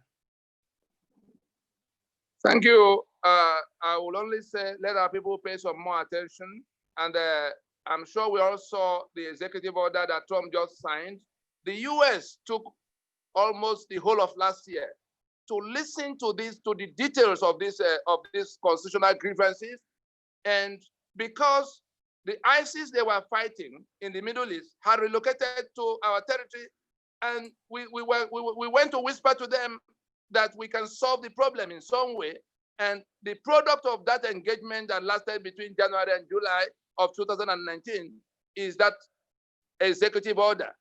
Thank you. I will only say, let our people pay some more attention. And I'm sure we all saw the executive order that Trump just signed. The US took almost the whole of last year to listen to the details of these constitutional grievances. And because the ISIS they were fighting in the Middle East had relocated to our territory, and we went to whisper to them that we can solve the problem in some way. And the product of that engagement that lasted between January and July of 2019 is that executive order.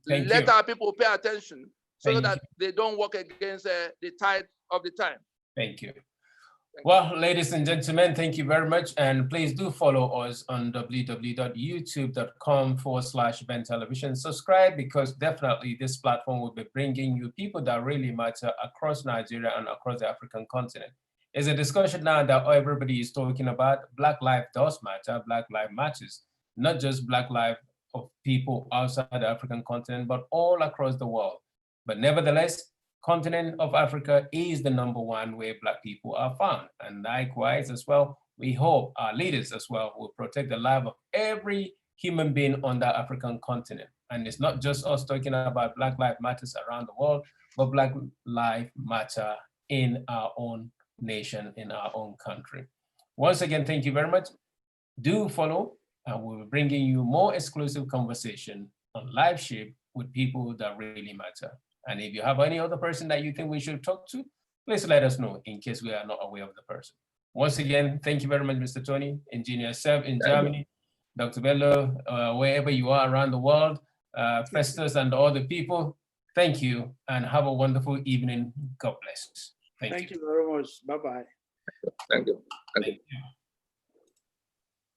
Let our people pay attention so that they don't work against the tide of the time. Thank you. Well, ladies and gentlemen, thank you very much. And please do follow us on www.youtube.com/BenTelevision. Subscribe, because definitely this platform will be bringing you people that really matter across Nigeria and across the African continent. It's a discussion now that everybody is talking about. Black life does matter. Black life matters. Not just Black life of people outside the African continent, but all across the world. But nevertheless, continent of Africa is the #1 where Black people are found. And likewise as well, we hope our leaders as well will protect the life of every human being on the African continent. And it's not just us talking about Black Lives Matters around the world, but Black Lives Matter in our own nation, in our own country. Once again, thank you very much. Do follow, and we'll be bringing you more exclusive conversation on LiveShip with people that really matter. And if you have any other person that you think we should talk to, please let us know in case we are not aware of the person. Once again, thank you very much, Mr. Tony, Engineer Seb in Germany, Dr. Bello, wherever you are around the world, Festus and all the people, thank you and have a wonderful evening. God bless. Thank you. Thank you very much. Bye-bye. Thank you. Thank you.